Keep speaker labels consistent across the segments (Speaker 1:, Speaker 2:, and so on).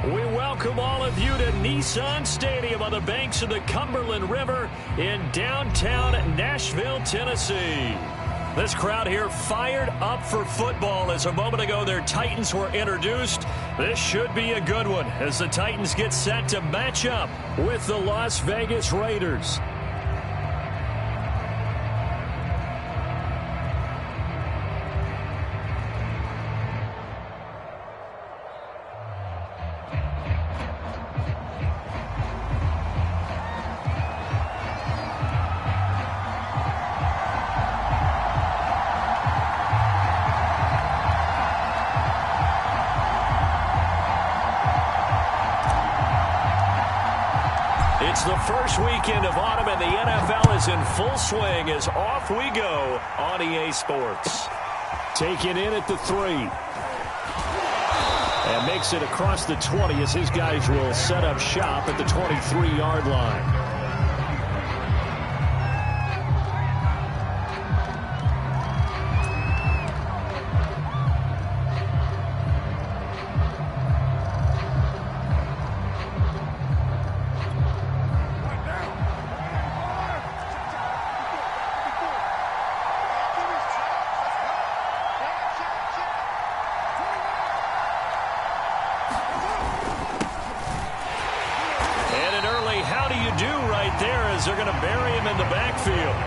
Speaker 1: We welcome all of you to Nissan Stadium on the banks of the Cumberland River in downtown Nashville, Tennessee. This crowd here fired up for football as a moment ago their Titans were introduced. This should be a good one as the Titans get set to match up with the Las Vegas Raiders. It's the first weekend of autumn, and the NFL is in full swing as off we go on EA Sports. Taken in at the 3. And makes it across the 20 as his guys will set up shop at the 23-yard line. They're going to bury him in the backfield.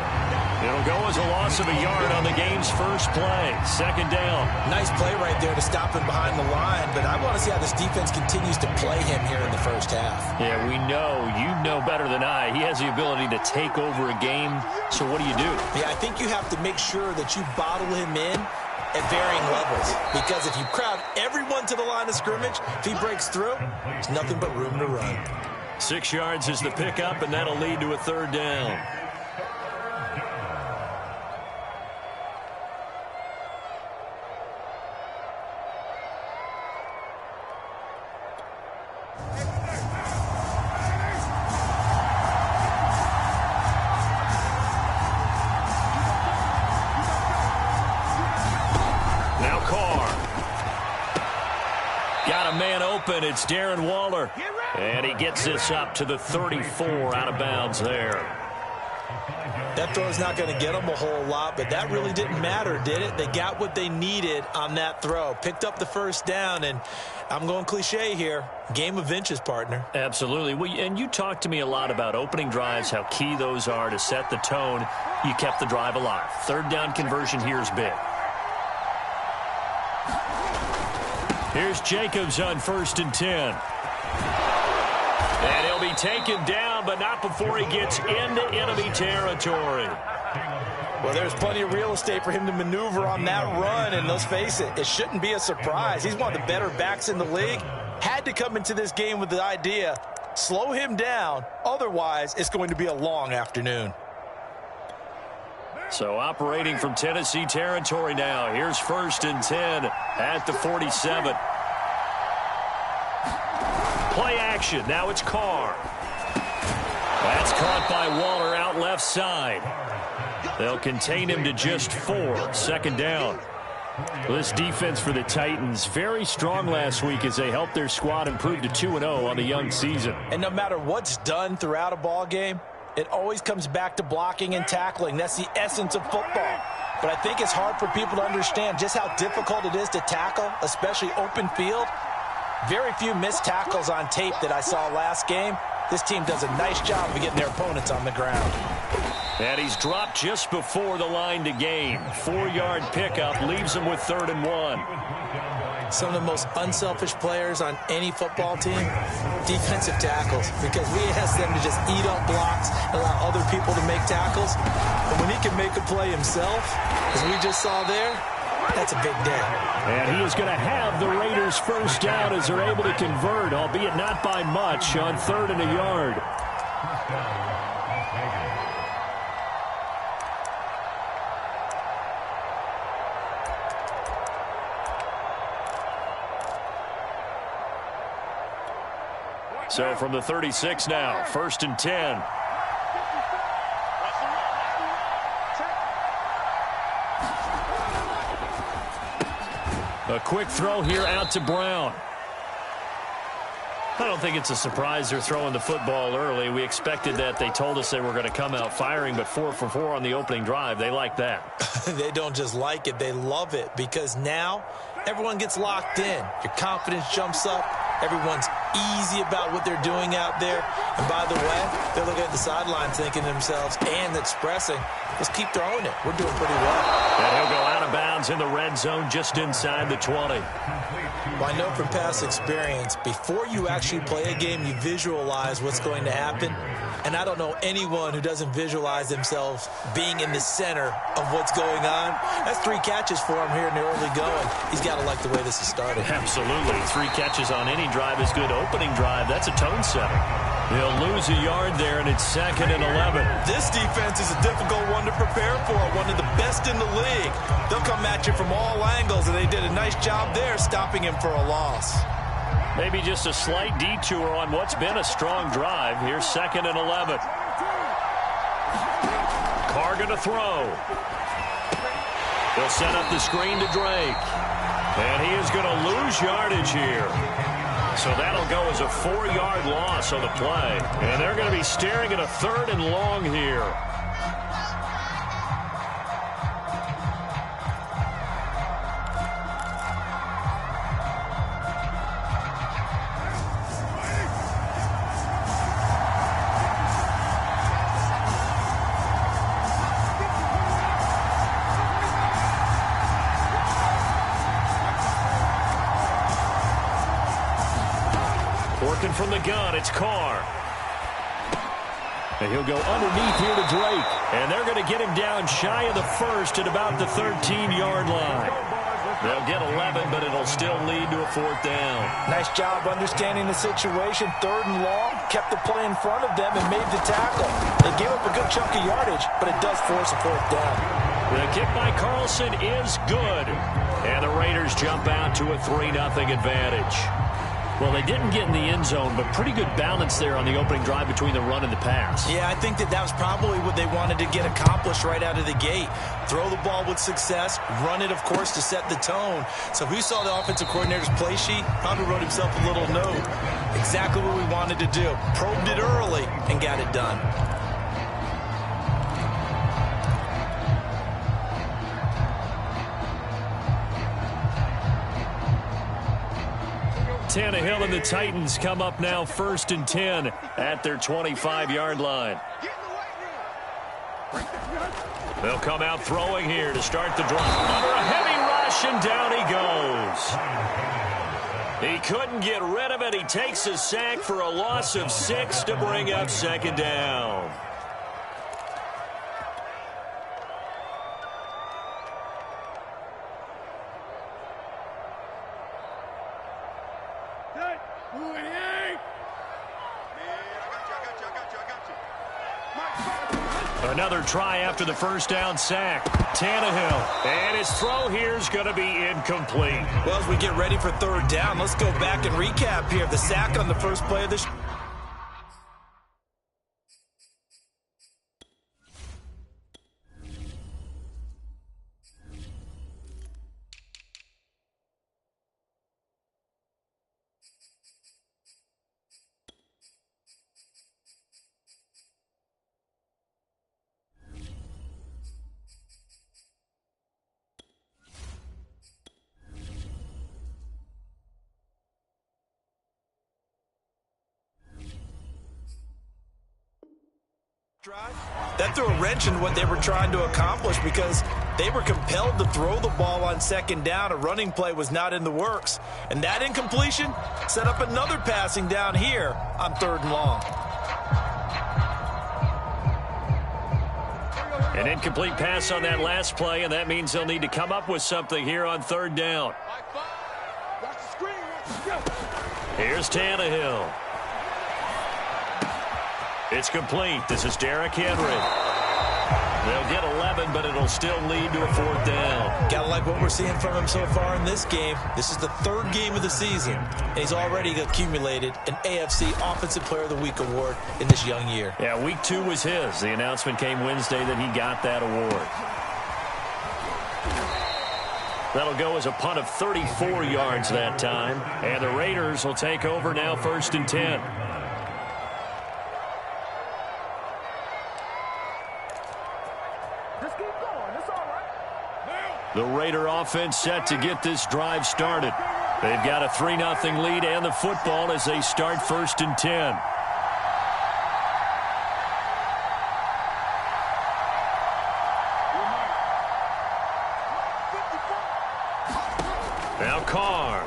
Speaker 1: It'll go as a loss of a yard on the game's first play. Second down.
Speaker 2: Nice play right there to stop him behind the line, but I want to see how this defense continues to play him here in the first half.
Speaker 1: Yeah, we know. You know better than I. He has the ability to take over a game, so what do you do?
Speaker 2: Yeah, I think you have to make sure that you bottle him in at varying levels, because if you crowd everyone to the line of scrimmage, if he breaks through, there's nothing but room to run.
Speaker 1: 6 yards is the pickup, and that'll lead to a third down. Now Carr. Got a man open. It's Darren Waller. And he gets this up to the 34 out of bounds there.
Speaker 2: That throw's not going to get them a whole lot, but that really didn't matter, did it? They got what they needed on that throw. Picked up the first down, and I'm going cliche here. Game of inches, partner.
Speaker 1: Absolutely. Well, and you talked to me a lot about opening drives, how key those are to set the tone. You kept the drive alive. Third down conversion here is big. Here's Jacobs on 1st and 10. And he'll be taken down, but not before he gets into enemy territory.
Speaker 2: Well, there's plenty of real estate for him to maneuver on that run, and let's face it, it shouldn't be a surprise. He's one of the better backs in the league. Had to come into this game with the idea, slow him down, otherwise it's going to be a long afternoon.
Speaker 1: So operating from Tennessee territory now. Here's 1st and 10 at the 47. Play action. Now it's Carr. That's caught by Waller out left side. They'll contain him to just 4. Second down. Well, this defense for the Titans, very strong last week as they helped their squad improve to 2-0 on the young season.
Speaker 2: And no matter what's done throughout a ball game, it always comes back to blocking and tackling. That's the essence of football. But I think it's hard for people to understand just how difficult it is to tackle, especially open field. Very few missed tackles on tape that I saw last game. This team does a nice job of getting their opponents on the ground.
Speaker 1: And he's dropped just before the line to gain. 4-yard pickup leaves him with 3rd and 1.
Speaker 2: Some of the most unselfish players on any football team, defensive tackles, because we ask them to just eat up blocks, allow other people to make tackles. But when he can make a play himself, as we just saw there, that's a big day.
Speaker 1: And he is going to have the Raiders first down as they're able to convert, albeit not by much, on 3rd and a yard. So from the 36 now, 1st and 10. A quick throw here out to Brown. I don't think it's a surprise they're throwing the football early. We expected that. They told us they were going to come out firing, but 4 for 4 on the opening drive. They like that.
Speaker 2: They don't just like it. They love it because now everyone gets locked in. Your confidence jumps up. Everyone's easy about what they're doing out there. And by the way, they're looking at the sidelines thinking to themselves and expressing, let's keep throwing it. We're doing pretty well.
Speaker 1: And he'll go out of bounds in the red zone just inside the 20.
Speaker 2: Well, I know from past experience, before you actually play a game, you visualize what's going to happen. And I don't know anyone who doesn't visualize themselves being in the center of what's going on. That's 3 catches for him here in the early going. He's got to like the way this has started.
Speaker 1: Absolutely. 3 catches on any drive is good. Opening drive, that's a tone setter. He'll lose a yard there, and it's 2nd and 11.
Speaker 2: This defense is a difficult one to prepare for, one of the best in the league. They'll come at you from all angles, and they did a nice job there stopping him for a loss.
Speaker 1: Maybe just a slight detour on what's been a strong drive. Here's 2nd and 11. Carr going to throw. He'll set up the screen to Drake. And he is going to lose yardage here. So that'll go as a 4-yard loss on the play. And they're going to be staring at a 3rd and long here. Working from the gun, it's Carr. And he'll go underneath here to Drake. And they're going to get him down shy of the 1st at about the 13-yard line. They'll get 11, but it'll still lead to a 4th down.
Speaker 2: Nice job understanding the situation. 3rd and long, kept the play in front of them and made the tackle. They gave up a good chunk of yardage, but it does force a 4th down.
Speaker 1: The kick by Carlson is good. And the Raiders jump out to a 3-0 advantage. Well, they didn't get in the end zone, but pretty good balance there on the opening drive between the run and the pass.
Speaker 2: Yeah, I think that was probably what they wanted to get accomplished right out of the gate. Throw the ball with success, run it, of course, to set the tone. So who saw the offensive coordinator's play sheet? Probably wrote himself a little note. Exactly what we wanted to do. Probed it early and got it done.
Speaker 1: Tannehill and the Titans come up now 1st and 10 at their 25-yard line. They'll come out throwing here to start the drive. Under a heavy rush, and down he goes. He couldn't get rid of it. He takes a sack for a loss of 6 to bring up 2nd down. Another try after the 1st down sack. Tannehill. And his throw here is going to be incomplete.
Speaker 2: Well, as we get ready for 3rd down, let's go back and recap here. The sack on the first play of this. That threw a wrench in what they were trying to accomplish because they were compelled to throw the ball on 2nd down. A running play was not in the works. And that incompletion set up another passing down here on 3rd and long.
Speaker 1: An incomplete pass on that last play, and that means they'll need to come up with something here on 3rd down. Here's Tannehill. It's complete. This is Derrick Henry. They'll get 11, but it'll still lead to a 4th down.
Speaker 2: Gotta like what we're seeing from him so far in this game. This is the 3rd game of the season. And he's already accumulated an AFC Offensive Player of the Week award in this young year.
Speaker 1: Yeah, week 2 was his. The announcement came Wednesday that he got that award. That'll go as a punt of 34 yards that time. And the Raiders will take over now, 1st and 10.
Speaker 3: Just keep going. It's all right.
Speaker 1: The Raider offense set to get this drive started. They've got a 3-0 lead and the football as they start 1st and 10. Now Carr.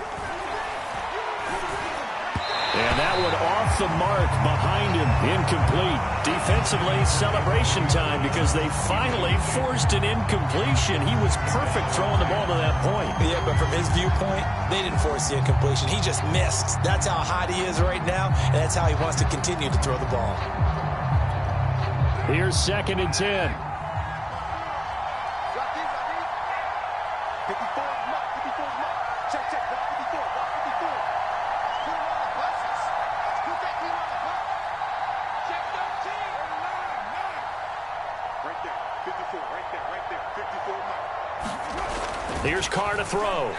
Speaker 1: And that one off the mark behind him. Incomplete. Defensively, celebration time because they finally forced an incompletion. He was perfect throwing the ball to that point.
Speaker 2: Yeah, but from his viewpoint, they didn't force the incompletion. He just missed. That's how hot he is right now, and that's how he wants to continue to throw the ball.
Speaker 1: Here's 2nd and 10. Here's Carr to throw.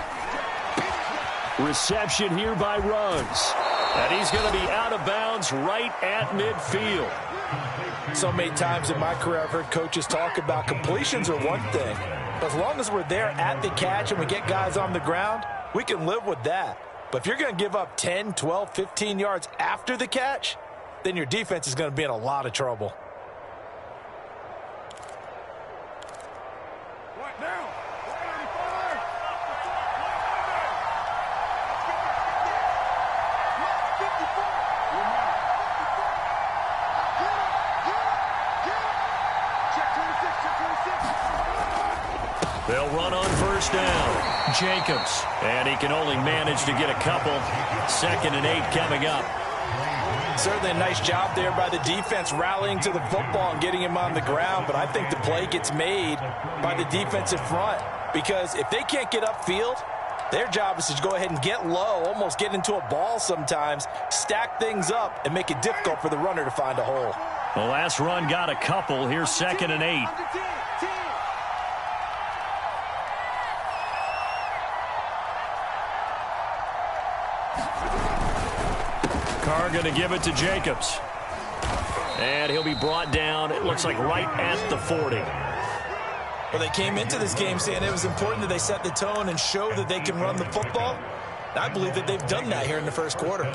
Speaker 1: Reception here by Ruggs. And he's going to be out of bounds right at midfield.
Speaker 2: So many times in my career, I've heard coaches talk about completions are one thing. But as long as we're there at the catch and we get guys on the ground, we can live with that. But if you're going to give up 10, 12, 15 yards after the catch, then your defense is going to be in a lot of trouble.
Speaker 1: They'll run on 1st down. Jacobs. And he can only manage to get a couple. 2nd and 8 coming up.
Speaker 2: Certainly a nice job there by the defense rallying to the football and getting him on the ground. But I think the play gets made by the defensive front. Because if they can't get upfield, their job is to go ahead and get low, almost get into a ball sometimes, stack things up, and make it difficult for the runner to find a hole.
Speaker 1: The last run got a couple. Here's 2nd and 8. Carr going to give it to Jacobs. And he'll be brought down, it looks like, right at the 40.
Speaker 2: Well, they came into this game saying it was important that they set the tone and show that they can run the football. I believe that they've done that here in the 1st quarter.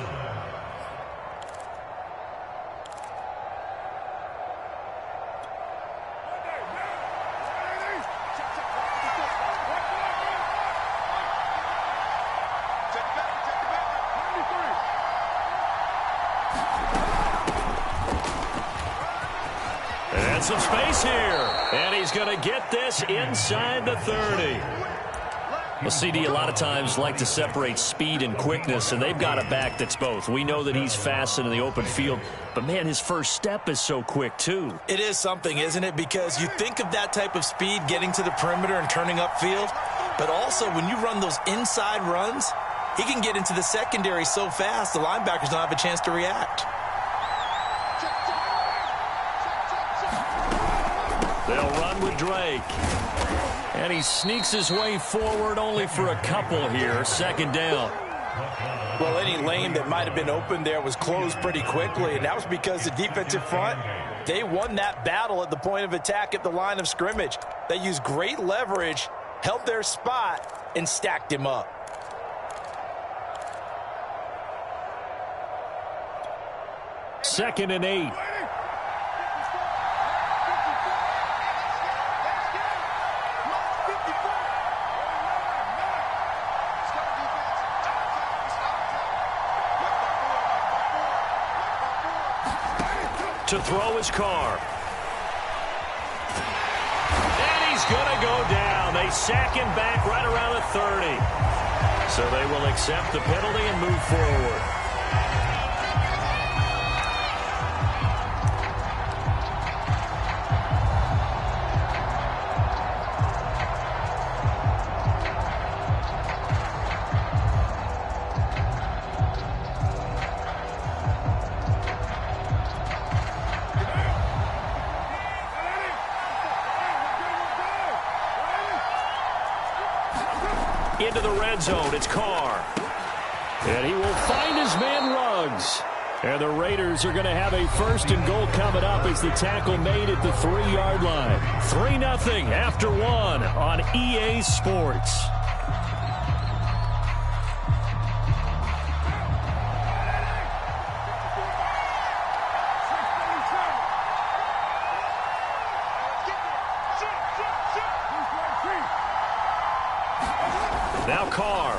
Speaker 1: And some space here. And he's going to get this inside the 30. Well, CD, a lot of times like to separate speed and quickness, and they've got a back that's both. We know that he's fast in the open field, but, man, his first step is so quick, too.
Speaker 2: It is something, isn't it? Because you think of that type of speed getting to the perimeter and turning upfield, but also when you run those inside runs, he can get into the secondary so fast the linebackers don't have a chance to react.
Speaker 1: They'll run with Drake. And he sneaks his way forward only for a couple here. 2nd down.
Speaker 2: Well, any lane that might have been open there was closed pretty quickly, and that was because the defensive front, they won that battle at the point of attack at the line of scrimmage. They used great leverage, held their spot, and stacked him up.
Speaker 1: Second and 8. To throw his Carr. And he's going to go down. They sack him back right around the 30. So they will accept the penalty and move forward. into the red zone. It's Carr. And he will find his man Ruggs. And the Raiders are going to have a 1st and goal coming up as the tackle made at the 3-yard line. 3-0 after 1 on EA Sports. Now Carr.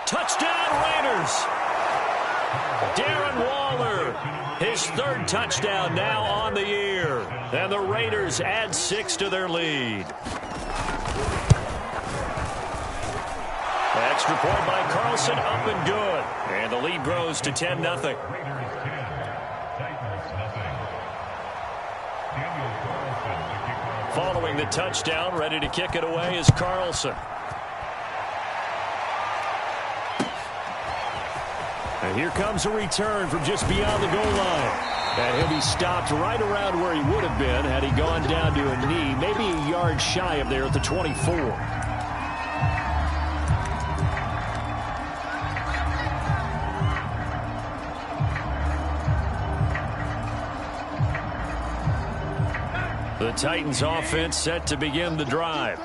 Speaker 1: Touchdown Raiders. Darren Waller, his 3rd touchdown now on the year. And the Raiders add 6 to their lead. Extra point by Carlson, up and good. And the lead grows to 10-0. Following the touchdown, ready to kick it away is Carlson. And here comes a return from just beyond the goal line. And he'll be stopped right around where he would have been had he gone down to a knee, maybe a yard shy of there at the 24. The Titans offense set to begin the drive.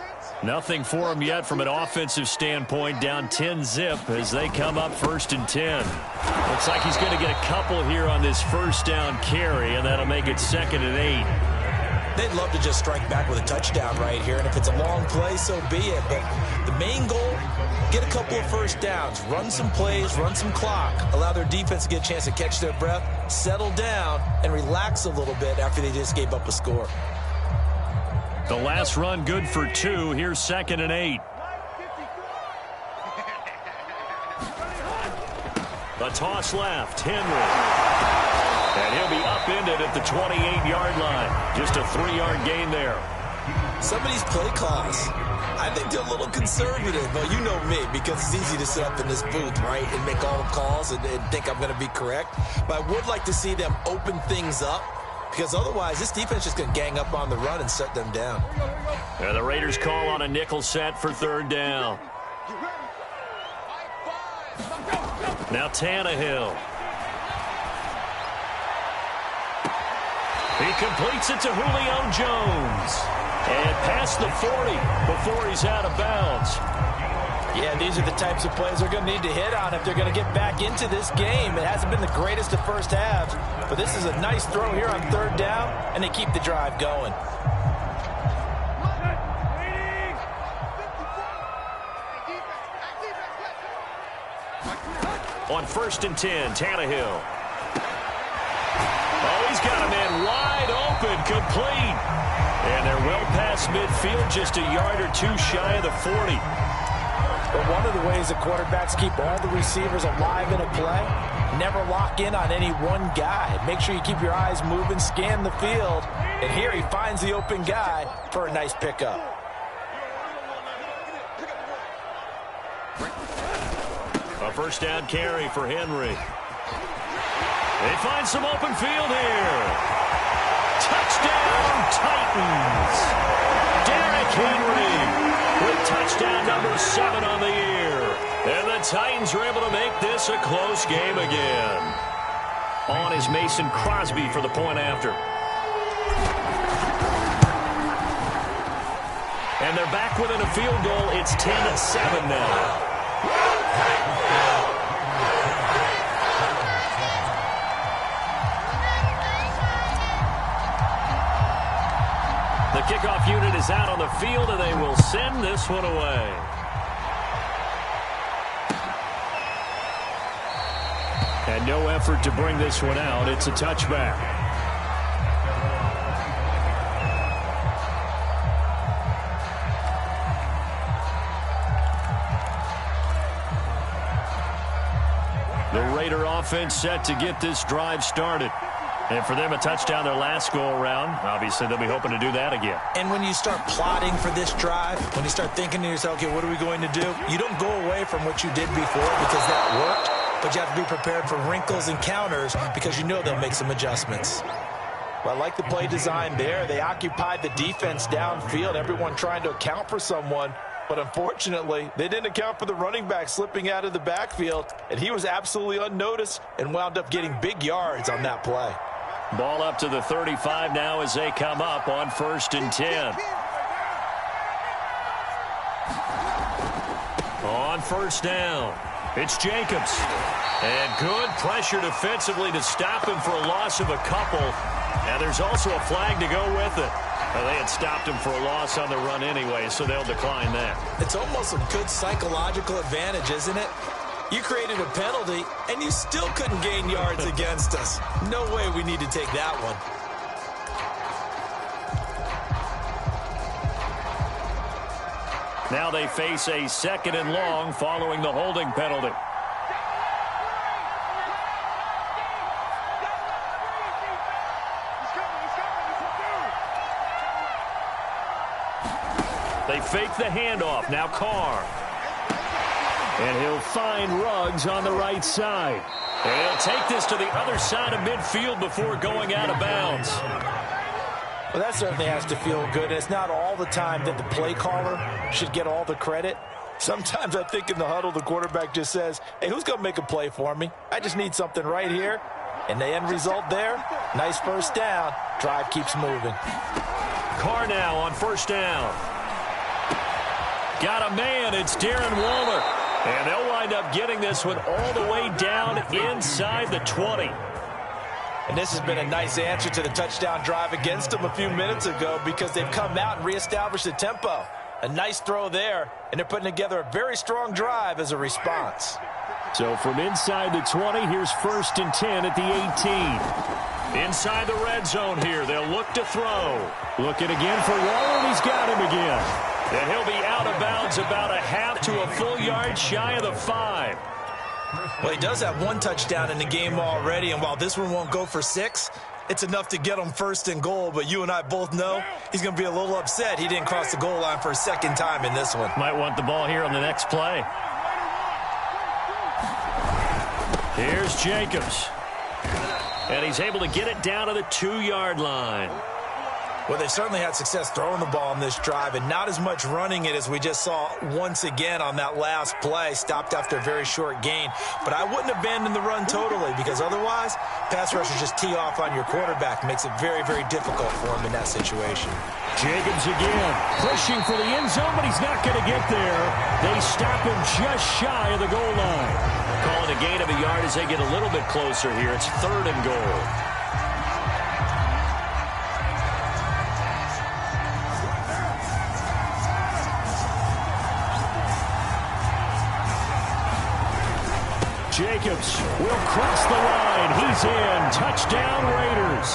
Speaker 1: Nothing for them yet from an offensive standpoint, down 10-0 as they come up 1st and 10. Looks like he's going to get a couple here on this 1st down carry, and that'll make it 2nd and 8.
Speaker 2: They'd love to just strike back with a touchdown right here, and if it's a long play, so be it. But the main goal, get a couple of 1st downs, run some plays, run some clock, allow their defense to get a chance to catch their breath, settle down, and relax a little bit after they just gave up a score.
Speaker 1: The last run good for 2. Here's 2nd and 8. The toss left. Henry. And he'll be upended at the 28-yard line. Just a 3-yard gain there.
Speaker 2: Some of these play calls, I think they're a little conservative. But you know me, because it's easy to sit up in this booth, right, and make all the calls and think I'm going to be correct. But I would like to see them open things up, because otherwise this defense is just going to gang up on the run and shut them down.
Speaker 1: And the Raiders call on a nickel set for 3rd down. Now Tannehill. He completes it to Julio Jones. And past the 40 before he's out of bounds.
Speaker 2: Yeah, these are the types of plays they're going to need to hit on if they're going to get back into this game. It hasn't been the greatest of first halves, but this is a nice throw here on 3rd down, and they keep the drive going.
Speaker 1: On 1st and 10, Tannehill. Oh, he's got a man wide open, complete. And they're well past midfield, just a yard or 2 shy of the 40.
Speaker 2: But one of the ways the quarterbacks keep all the receivers alive in a play, never lock in on any one guy. Make sure you keep your eyes moving, scan the field. And here he finds the open guy for a nice pickup.
Speaker 1: A 1st down carry for Henry. They find some open field here. Touchdown, Titans. Derrick Henry with touchdown number 7 on the year. And the Titans are able to make this a close game again. On is Mason Crosby for the point after. And they're back within a field goal. It's 10-7 now. The kickoff unit is out on the field, and they will send this one away. And no effort to bring this one out. It's a touchback. The Raider offense set to get this drive started. And for them, a touchdown their last go-around. Obviously, they'll be hoping to do that again.
Speaker 2: And when you start plotting for this drive, when you start thinking to yourself, okay, what are we going to do? You don't go away from what you did before because that worked, but you have to be prepared for wrinkles and counters because you know they'll make some adjustments. Well, I like the play design there. They occupied the defense downfield, everyone trying to account for someone. But unfortunately, they didn't account for the running back slipping out of the backfield, and he was absolutely unnoticed and wound up getting big yards on that play.
Speaker 1: Ball up to the 35 now as they come up on 1st and 10. On 1st down, it's Jacobs. And good pressure defensively to stop him for a loss of a couple. And there's also a flag to go with it. Well, they had stopped him for a loss on the run anyway, so they'll decline that.
Speaker 2: It's almost a good psychological advantage, isn't it? You created a penalty, and you still couldn't gain yards against us. No way we need to take that one.
Speaker 1: Now they face a 2nd and long following the holding penalty. They fake the handoff. Now Carr. And he'll find Ruggs on the right side. And he'll take this to the other side of midfield before going out of bounds.
Speaker 2: Well, that certainly has to feel good. It's not all the time that the play caller should get all the credit. Sometimes I think in the huddle, the quarterback just says, hey, who's going to make a play for me? I just need something right here. And the end result there, nice 1st down. Drive keeps moving.
Speaker 1: Carr now on 1st down. Got a man. It's Darren Waller. And they'll wind up getting this one all the way down inside the 20.
Speaker 2: And this has been a nice answer to the touchdown drive against them a few minutes ago because they've come out and reestablished the tempo. A nice throw there, and they're putting together a very strong drive as a response.
Speaker 1: So from inside the 20, here's 1st and 10 at the 18. Inside the red zone here, they'll look to throw. Looking again for Waller, and he's got him again. And he'll be out of bounds about a half to a full yard shy of the 5.
Speaker 2: Well, he does have 1 touchdown in the game already, and while this one won't go for 6, it's enough to get him 1st and goal. But you and I both know he's going to be a little upset he didn't cross the goal line for a 2nd time in this one.
Speaker 1: Might want the ball here on the next play. Here's Jacobs. And he's able to get it down to the 2-yard line.
Speaker 2: Well, they've certainly had success throwing the ball on this drive and not as much running it as we just saw once again on that last play. Stopped after a very short gain. But I wouldn't abandon the run totally because otherwise, pass rushers just tee off on your quarterback. Makes it very, very difficult for him in that situation.
Speaker 1: Jacobs again, pushing for the end zone, but he's not going to get there. They stop him just shy of the goal line. Calling a gain of a yard as they get a little bit closer here. It's 3rd and goal. Jacobs will cross the line. He's in. Touchdown, Raiders.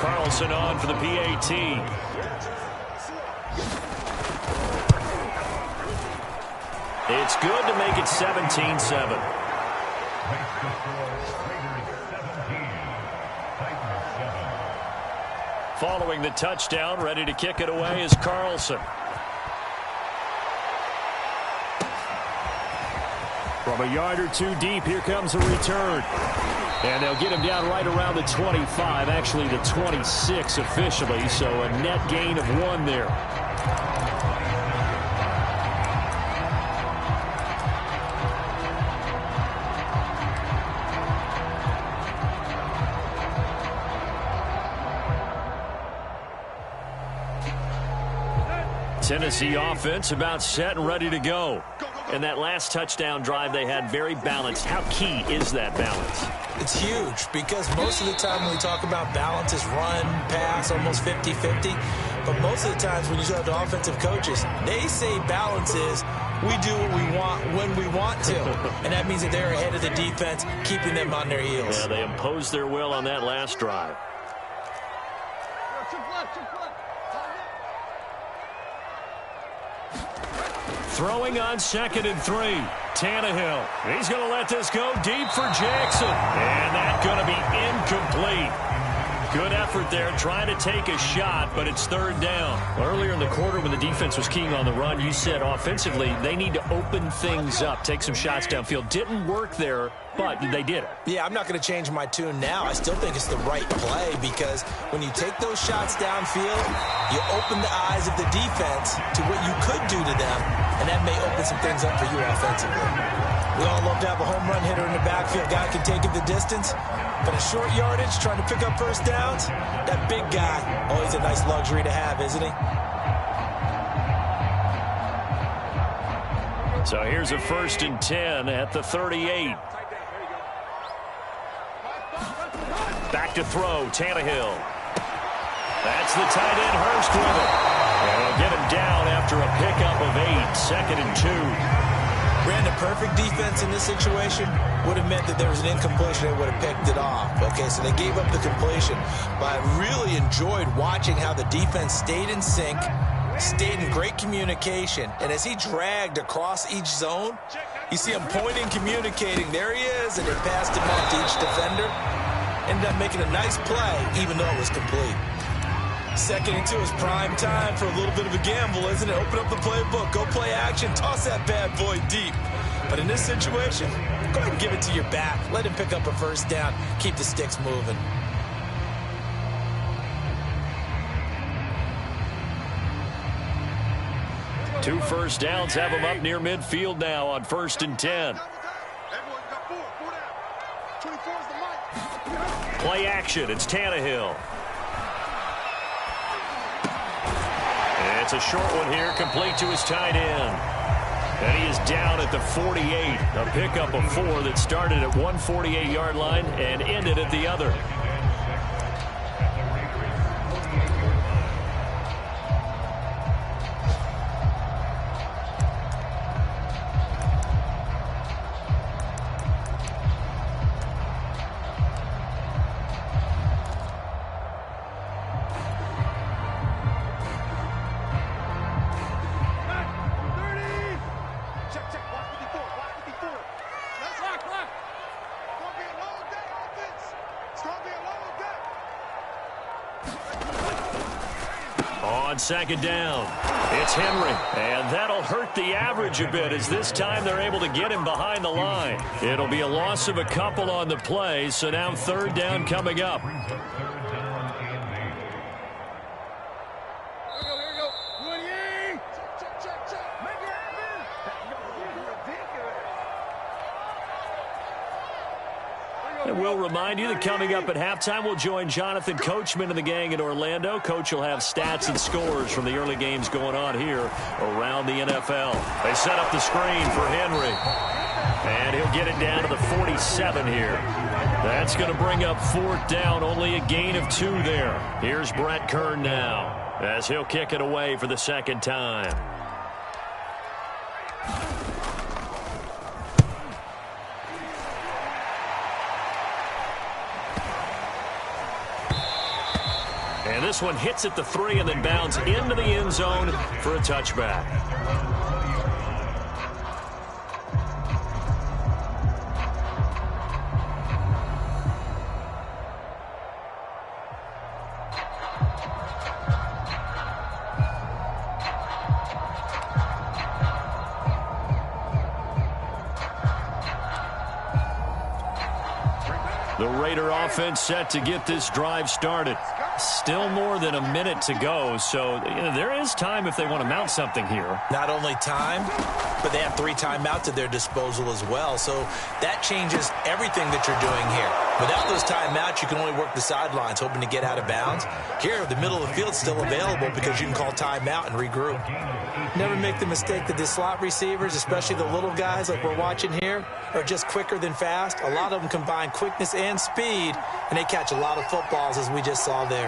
Speaker 1: Carlson on for the PAT. It's good to make it 17-7. Following the touchdown, ready to kick it away is Carlson. From a yard or 2 deep, here comes a return. And they'll get him down right around the 25, actually the 26 officially, so a net gain of 1 there. Tennessee offense about set and ready to go. And that last touchdown drive they had very balanced. How key is that balance?
Speaker 2: It's huge because most of the time when we talk about balance is run, pass, almost 50-50. But most of the times when you talk to offensive coaches, they say balance is we do what we want when we want to. And that means that they're ahead of the defense, keeping them on their heels.
Speaker 1: Yeah, they imposed their will on that last drive. Throwing on 2nd and 3. Tannehill. He's going to let this go deep for Jackson. And that's going to be incomplete. Good effort there, trying to take a shot, but it's third down. Earlier in the quarter when the defense was keying on the run, you said offensively they need to open things up, take some shots downfield. Didn't work there, but they did it.
Speaker 2: Yeah, I'm not going to change my tune now. I still think it's the right play because when you take those shots downfield, you open the eyes of the defense to what you could do to them, and that may open some things up for you offensively. We all love to have a home run hitter in the backfield, guy can take it the distance. But a short yardage, trying to pick up first downs, that big guy, always a nice luxury to have, isn't he?
Speaker 1: So here's a 1st and 10 at the 38. Back to throw, Tannehill. That's the tight end, Hurst with it. And he'll get him down after a pickup of 8, 2nd and 2.
Speaker 2: Ran the perfect defense in this situation. Would have meant that there was an incompletion. They would have picked it off. Okay, so they gave up the completion. But I really enjoyed watching how the defense stayed in sync, stayed in great communication. And as he dragged across each zone, you see him pointing, communicating. There he is, and they passed him off to each defender. Ended up making a nice play, even though it was complete. 2nd and 2 is prime time for a little bit of a gamble, isn't it? Open up the playbook, go play action, toss that bad boy deep. But in this situation, go ahead and give it to your back. Let him pick up a first down. Keep the sticks moving.
Speaker 1: Two first downs have him up near midfield now on 1st and 10. Play action, it's Tannehill. It's a short one here, complete to his tight end. And he is down at the 48. A pickup of 4 that started at 148-yard line and ended at the other. On 2nd down, it's Henry, and that'll hurt the average a bit as this time they're able to get him behind the line. It'll be a loss of a couple on the play, so now 3rd down coming up. And we'll remind you that coming up at halftime, we'll join Jonathan Coachman and the gang in Orlando. Coach will have stats and scores from the early games going on here around the NFL. They set up the screen for Henry. And he'll get it down to the 47 here. That's going to bring up 4th down, only a gain of 2 there. Here's Brett Kern now as he'll kick it away for the 2nd time. And this one hits at the 3 and then bounds into the end zone for a touchback. The Raider offense set to get this drive started. Still more than a minute to go, so there is time if they want to mount something here.
Speaker 2: Not only time, but they have 3 timeouts at their disposal as well, so that changes everything that you're doing here. Without those timeouts, you can only work the sidelines, hoping to get out of bounds. Here, the middle of the field's still available because you can call timeout and regroup. Never make the mistake that the slot receivers, especially the little guys like we're watching here, are just quicker than fast. A lot of them combine quickness and speed, and they catch a lot of footballs, as we just saw there.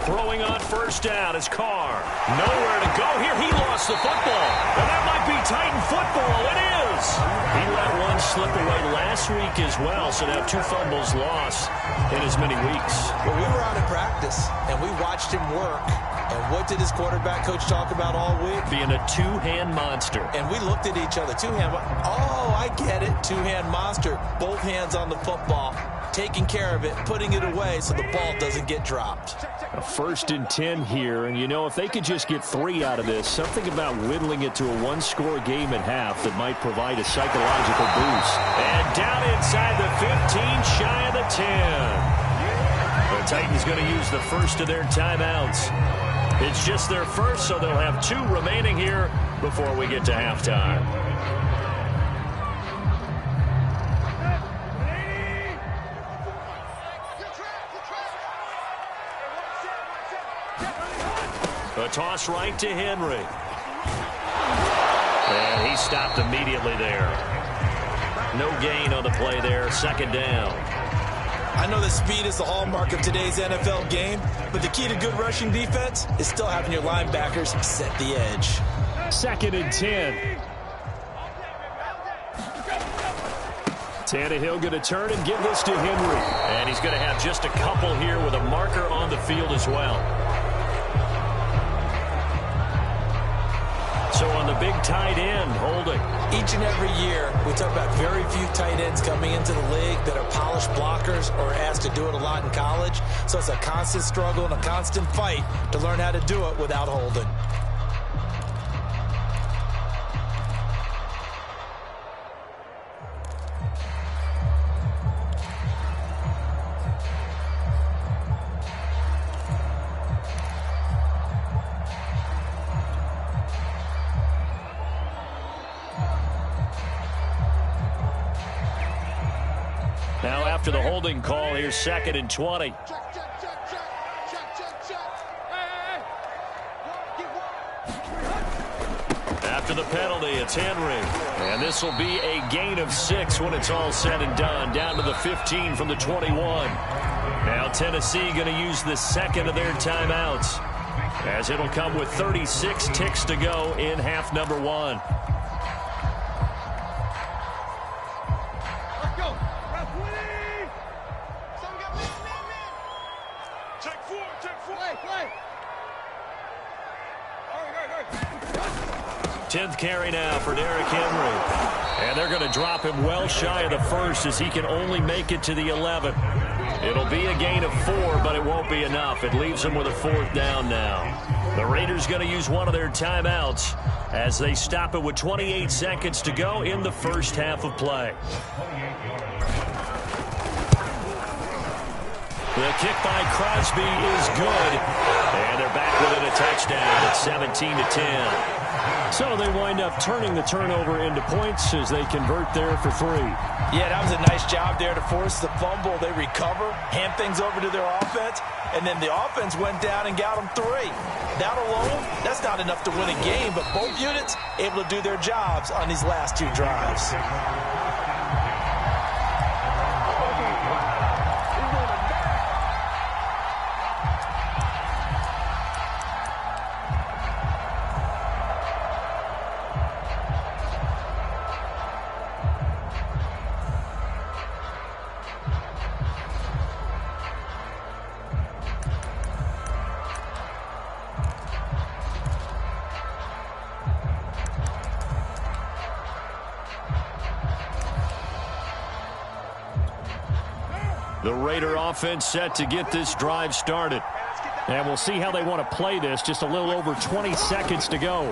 Speaker 1: Throwing on 1st down is Carr. Nowhere to go here. He lost the football. And that might be Titan football. It is. He let one slip away last week as well, so now 2 fumbles lost in as many weeks.
Speaker 2: Well, we were out of practice, and we watched him work And what did his quarterback coach talk about all week?
Speaker 1: Being a two-hand monster.
Speaker 2: And we looked at each other. Two-hand. Oh, I get it. Two-hand monster. Both hands on the football. Taking care of it, putting it away so the ball doesn't get dropped.
Speaker 1: A 1st and 10 here, and you know, if they could just get 3 out of this, something about whittling it to a one-score game at half that might provide a psychological boost. And down inside the 15, shy of the 10. The Titans going to use the first of their timeouts. It's just their first, so they'll have 2 remaining here before we get to halftime. A toss right to Henry. And he stopped immediately there. No gain on the play there. 2nd down.
Speaker 2: I know that speed is the hallmark of today's NFL game, but the key to good rushing defense is still having your linebackers set the edge.
Speaker 1: 2nd and 10. Tannehill going to turn and give this to Henry. And he's going to have just a couple here with a marker on the field as well. So on the big tight end, holding.
Speaker 2: Each and every year, we talk about very few tight ends coming into the league that are polished blockers or asked to do it a lot in college. So it's a constant struggle and a constant fight to learn how to do it without holding.
Speaker 1: Now after the holding call, here's 2nd and 20. After the penalty, it's Henry. And this will be a gain of 6 when it's all said and done. Down to the 15 from the 21. Now Tennessee going to use the 2nd of their timeouts, as it'll come with 36 ticks to go in half number 1. Tenth carry now for Derrick Henry. And they're going to drop him well shy of the 1st as he can only make it to the 11. It'll be a gain of 4, but it won't be enough. It leaves them with a 4th down now. The Raiders going to use one of their timeouts as they stop it with 28 seconds to go in the first half of play. The kick by Crosby is good. And they're back within a touchdown at 17-10. So they wind up turning the turnover into points as they convert there for 3.
Speaker 2: Yeah, that was a nice job there to force the fumble. They recover, hand things over to their offense, and then the offense went down and got them 3. That alone, that's not enough to win a game, but both units able to do their jobs on these last 2 drives.
Speaker 1: The Raider offense set to get this drive started. And we'll see how they want to play this. Just a little over 20 seconds to go.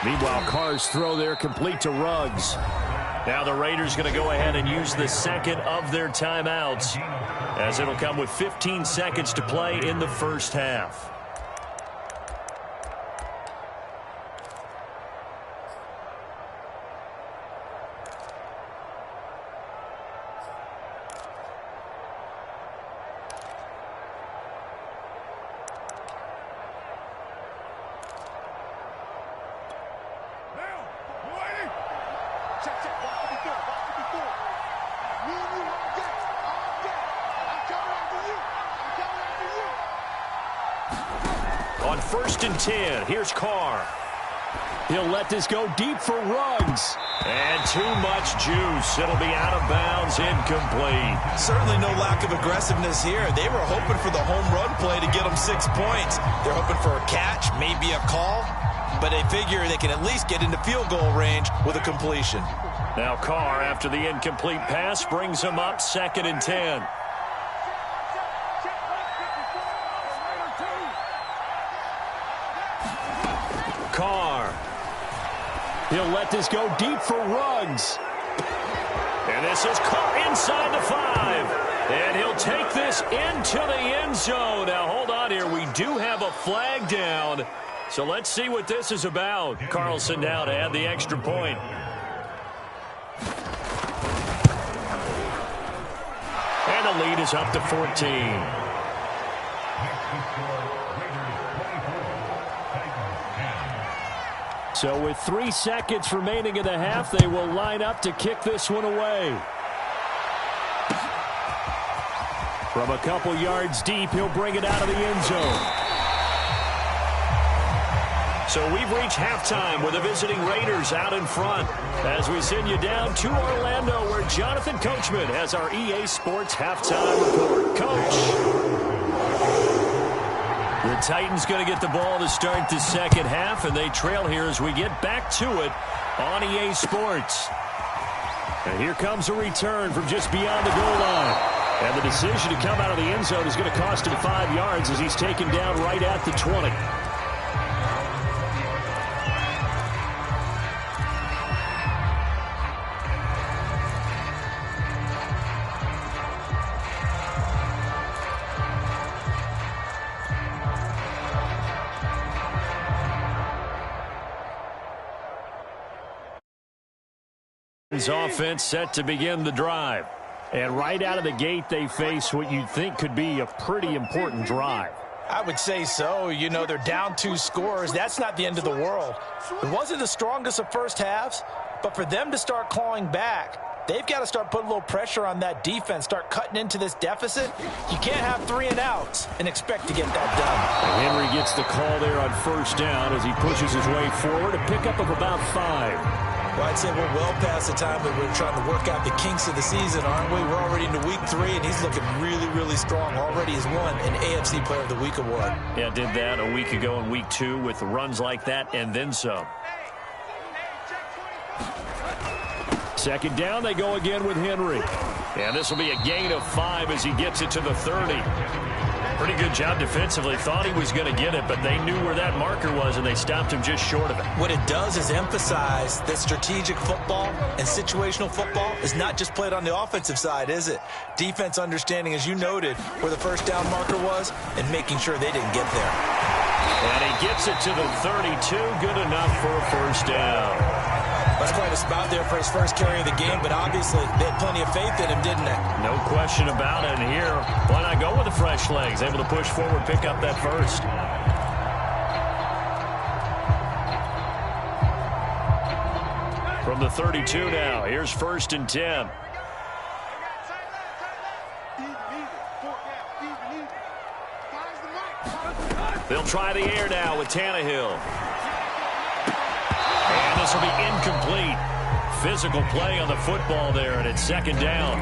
Speaker 1: Meanwhile, Carr's throw there complete to Ruggs. Now the Raiders going to go ahead and use the 2nd of their timeouts, as it'll come with 15 seconds to play in the first half. On 1st and 10, here's Carr. He'll let this go deep for Ruggs. And too much juice. It'll be out of bounds, incomplete.
Speaker 2: Certainly no lack of aggressiveness here. They were hoping for the home run play to get them 6 points. They're hoping for a catch, maybe a call, but they figure they can at least get into field goal range with a completion.
Speaker 1: Now Carr, after the incomplete pass, brings him up 2nd and 10. Carr. He'll let this go deep for Ruggs. And this is caught inside the 5. And he'll take this into the end zone. Now, hold on here. We do have a flag down. So let's see what this is about. Carlson now to add the extra point. And the lead is up to 14. So with 3 seconds remaining in the half, they will line up to kick this one away. From a couple yards deep, he'll bring it out of the end zone. So we've reached halftime with the visiting Raiders out in front as we send you down to Orlando where Jonathan Coachman has our EA Sports halftime report. Coach. The Titans going to get the ball to start the second half, and they trail here as we get back to it on EA Sports. And here comes a return from just beyond the goal line. And the decision to come out of the end zone is going to cost him 5 yards as he's taken down right at the 20. Offense set to begin the drive. And right out of the gate, they face what you'd think could be a pretty important drive.
Speaker 2: I would say so. You know, they're down 2 scores. That's not the end of the world. It wasn't the strongest of first halves, but for them to start clawing back, they've got to start putting a little pressure on that defense, start cutting into this deficit. You can't have 3 and outs and expect to get that done.
Speaker 1: And Henry gets the call there on first down as he pushes his way forward, a pickup of about 5.
Speaker 2: Well, I'd say we're well past the time that we're trying to work out the kinks of the season, aren't we? We're already into week 3, and he's looking really, really strong. Already has won an AFC Player of the Week award.
Speaker 1: Yeah, did that a week ago in week 2 with runs like that and then some. Second down, they go again with Henry. And this will be a gain of 5 as he gets it to the 30. Pretty good job defensively. Thought he was going to get it, but they knew where that marker was, and they stopped him just short of it.
Speaker 2: What it does is emphasize that strategic football and situational football is not just played on the offensive side, is it? Defense understanding, as you noted, where the first down marker was and making sure they didn't get there.
Speaker 1: And he gets it to the 32. Good enough for a first down.
Speaker 2: That's quite a spot there for his first carry of the game, but obviously they had plenty of faith in him, didn't they?
Speaker 1: No question about it. And here, why not go with the fresh legs? Able to push forward, pick up that first. From the 32 now, here's 1st and 10. They'll try the air now with Tannehill. And this will be incomplete. Physical play on the football there, and it's 2nd down.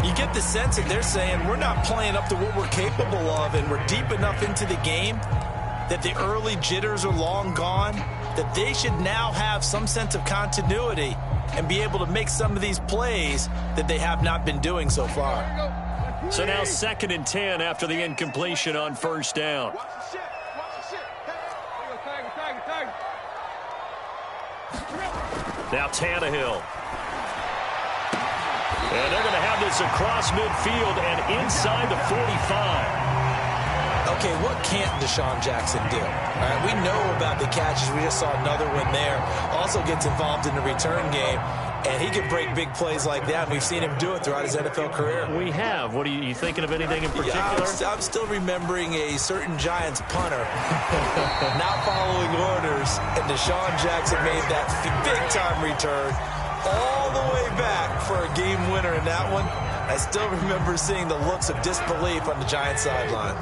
Speaker 2: You get the sense that they're saying we're not playing up to what we're capable of, and we're deep enough into the game that the early jitters are long gone, that they should now have some sense of continuity and be able to make some of these plays that they have not been doing so far.
Speaker 1: So now 2nd and 10 after the incompletion on 1st down. Now Tannehill. And they're going to have this across midfield and inside the 45.
Speaker 2: Okay, what can't Deshaun Jackson do? All right, we know about the catches. We just saw another one there. Also gets involved in the return game, and he can break big plays like that. We've seen him do it throughout his NFL career.
Speaker 1: We have. What are you thinking of anything in particular?
Speaker 2: Yeah, I'm still remembering a certain Giants punter not following orders, and Deshaun Jackson made that big-time return all the way back for a game winner in that one. I still remember seeing the looks of disbelief on the Giants sideline.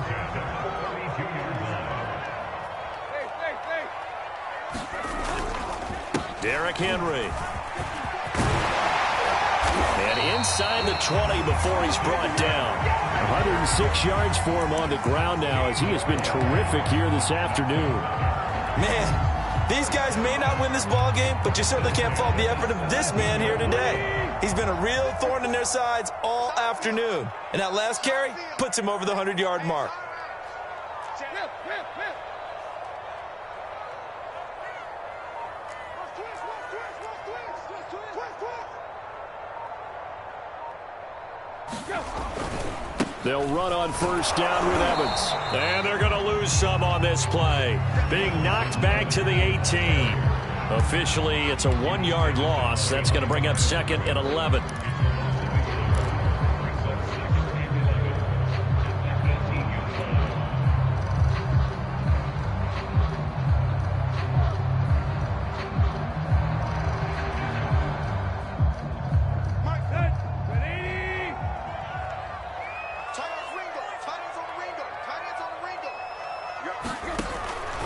Speaker 1: Derrick Henry. And inside the 20 before he's brought down. 106 yards for him on the ground now as he has been terrific here this afternoon.
Speaker 2: Man, these guys may not win this ball game, but you certainly can't fault the effort of this man here today. He's been a real thorn in their sides all afternoon. And that last carry puts him over the 100-yard mark.
Speaker 1: They'll run on first down with Evans. And they're going to lose some on this play. Being knocked back to the 18. Officially, it's a 1-yard loss. That's going to bring up second and 11.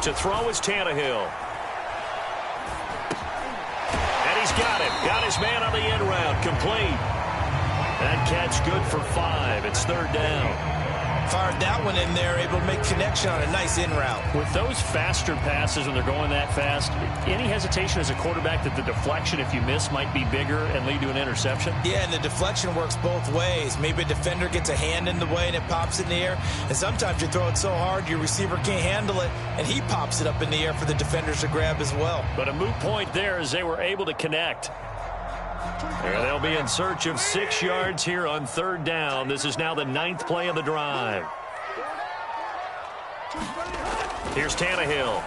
Speaker 1: To throw is Tannehill. And he's got him. Got his man on the end route. Complete. That catch good for 5. It's third down.
Speaker 2: Fired that one in there, able to make connection on a nice in route.
Speaker 1: With those faster passes when they're going that fast, any hesitation as a quarterback that the deflection, if you miss, might be bigger and lead to an interception?
Speaker 2: Yeah, and the deflection works both ways. Maybe a defender gets a hand in the way and it pops in the air. And sometimes you throw it so hard your receiver can't handle it, and he pops it up in the air for the defenders to grab as well.
Speaker 1: But a moot point there as they were able to connect. And they'll be in search of 6 yards here on third down. This is now the 9th play of the drive. Here's Tannehill.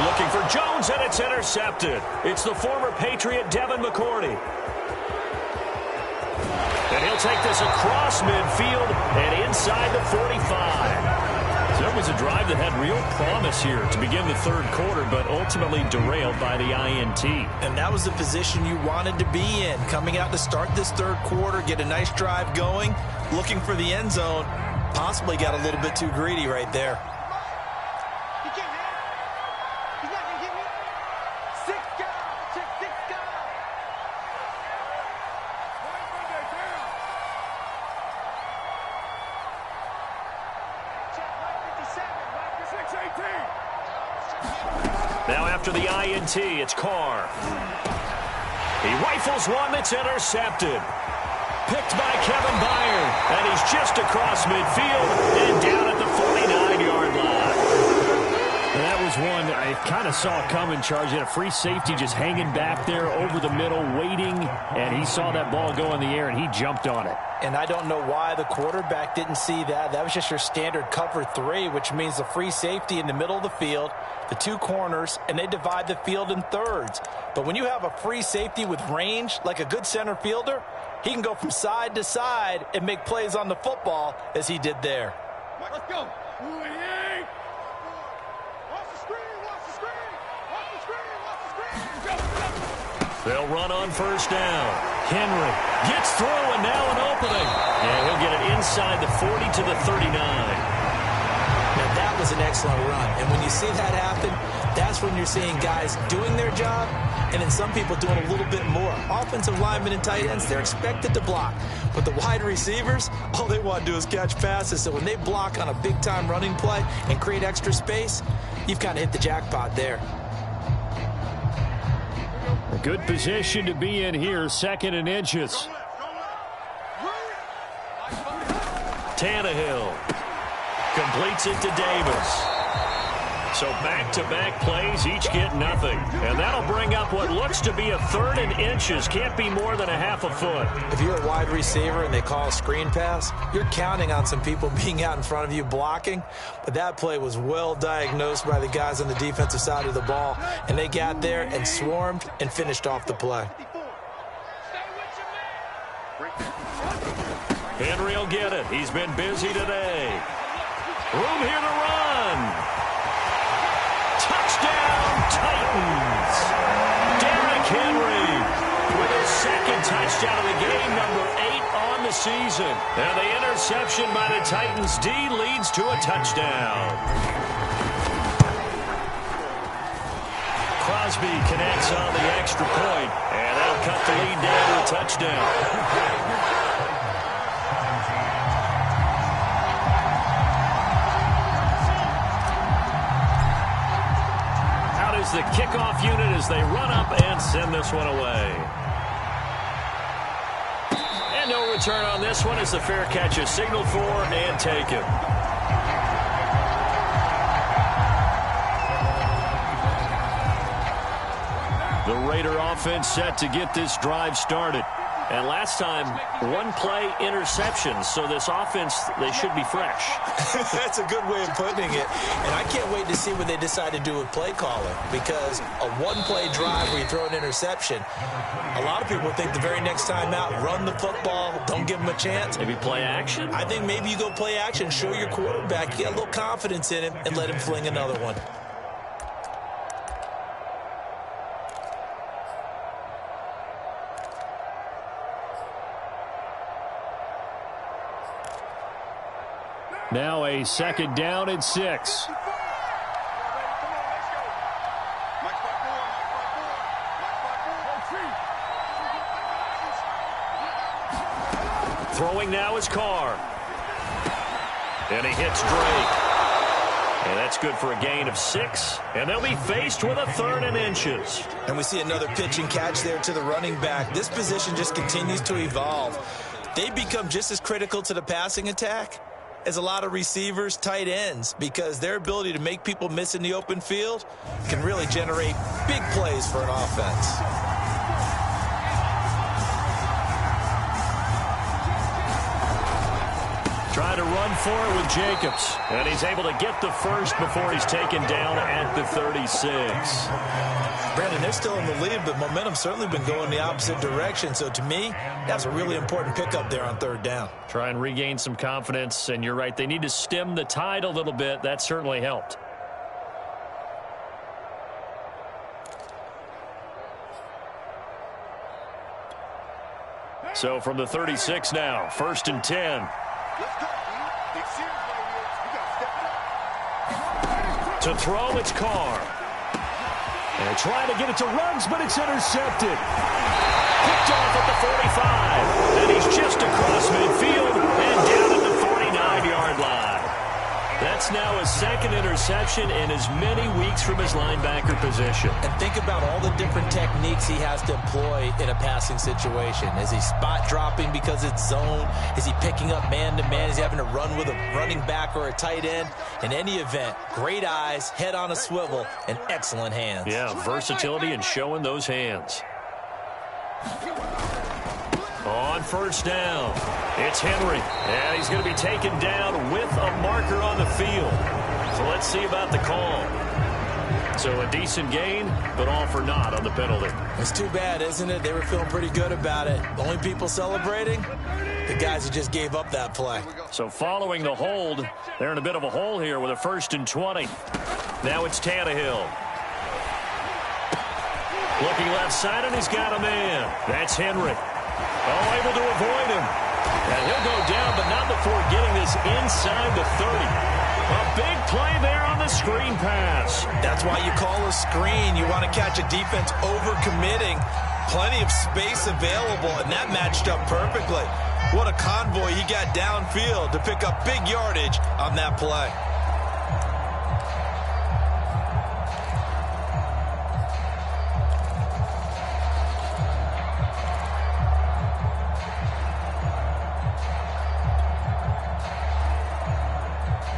Speaker 1: Looking for Jones, and it's intercepted. It's the former Patriot Devin McCourty. And he'll take this across midfield and inside the 45. So it was a drive that had real promise here to begin the third quarter, but ultimately derailed by the INT.
Speaker 2: And that was the position you wanted to be in. Coming out to start this third quarter, get a nice drive going, looking for the end zone. Possibly got a little bit too greedy right there.
Speaker 1: Now after the INT, it's Carr. He rifles one that's intercepted. Picked by Kevin Byard. And he's just across midfield and down at the 49-yard line. And that was one that I kind of saw coming, Charge. He had a free safety just hanging back there over the middle, waiting. And he saw that ball go in the air, and he jumped on it.
Speaker 2: And I don't know why the quarterback didn't see that. That was just your standard cover 3, which means the free safety in the middle of the field, the 2 corners, and they divide the field in thirds. But when you have a free safety with range, like a good center fielder, he can go from side to side and make plays on the football as he did there.
Speaker 3: Let's go. Watch the screen, watch the screen, watch the screen, watch the screen. Go.
Speaker 1: They'll run on first down. Henry gets through, and now an opening. And he'll get it inside the 40 to the 39.
Speaker 2: Now that was an excellent run. And when you see that happen, that's when you're seeing guys doing their job and then some people doing a little bit more. Offensive linemen and tight ends, they're expected to block. But the wide receivers, all they want to do is catch passes. So when they block on a big-time running play and create extra space, you've kind of hit the jackpot there.
Speaker 1: A good position to be in here, 2nd and inches. Tannehill completes it to Davis. So back-to-back plays, each get nothing. And that'll bring up what looks to be a 3rd and inches. Can't be more than a half a foot.
Speaker 2: If you're a wide receiver and they call a screen pass, you're counting on some people being out in front of you blocking. But that play was well diagnosed by the guys on the defensive side of the ball. And they got there and swarmed and finished off the play.
Speaker 1: Henry will get it. He's been busy today. Room here to run. Touchdown, Titans. Derrick Henry with his 2nd touchdown of the game, number 8 on the season. And the interception by the Titans D leads to a touchdown. Crosby connects on the extra point, and that'll cut the lead down to a touchdown. Out is the kickoff unit as they run up and send this one away. And no return on this one as the fair catch is signaled for and taken. The Raider offense set to get this drive started. And last time, one-play interception. So this offense, they should be fresh.
Speaker 2: That's a good way of putting it. And I can't wait to see what they decide to do with play calling. Because a one-play drive where you throw an interception, a lot of people think the very next time out, run the football, don't give them a chance.
Speaker 1: Maybe play action?
Speaker 2: I think maybe you go play action, show your quarterback, get a little confidence in him, and let him fling another one.
Speaker 1: Now a second down and 6. Throwing now is Carr. And he hits Drake. And that's good for a gain of 6. And they'll be faced with a 3rd and inches.
Speaker 2: And we see another pitch and catch there to the running back. This position just continues to evolve. They become just as critical to the passing attack as a lot of receivers, tight ends, because their ability to make people miss in the open field can really generate big plays for an offense.
Speaker 1: Trying to run for it with Jacobs. And he's able to get the first before he's taken down at the 36.
Speaker 2: Brandon, they're still in the lead, but momentum's certainly been going the opposite direction. So to me, that's a really important pickup there on 3rd down.
Speaker 1: Try and regain some confidence, and you're right, they need to stem the tide a little bit. That certainly helped. So from the 36 now, 1st and 10. To throw, it's Carr. And trying to get it to Ruggs, but it's intercepted. Picked off at the 45. And he's just across midfield and down at the 49-yard line. That's now his 2nd interception in as many weeks from his linebacker position.
Speaker 2: And think about all the different techniques he has to employ in a passing situation. Is he spot dropping because it's zone? Is he picking up man-to-man? Is he having to run with a running back or a tight end? In any event, great eyes, head on a swivel, and excellent hands.
Speaker 1: Yeah, versatility and showing those hands. On 1st down, it's Henry, and he's going to be taken down with a marker on the field. So let's see about the call. So a decent gain, but all for naught on the penalty.
Speaker 2: It's too bad, isn't it? They were feeling pretty good about it. The only people celebrating, the guys who just gave up that play.
Speaker 1: So following the hold, they're in a bit of a hole here with a 1st and 20. Now it's Tannehill. Looking left side, and he's got a man. That's Henry. Oh, able to avoid him. And he'll go down, but not before getting this inside the 30. A big play there on the screen pass.
Speaker 2: That's why you call a screen. You want to catch a defense overcommitting. Plenty of space available, and that matched up perfectly. What a convoy he got downfield to pick up big yardage on that play.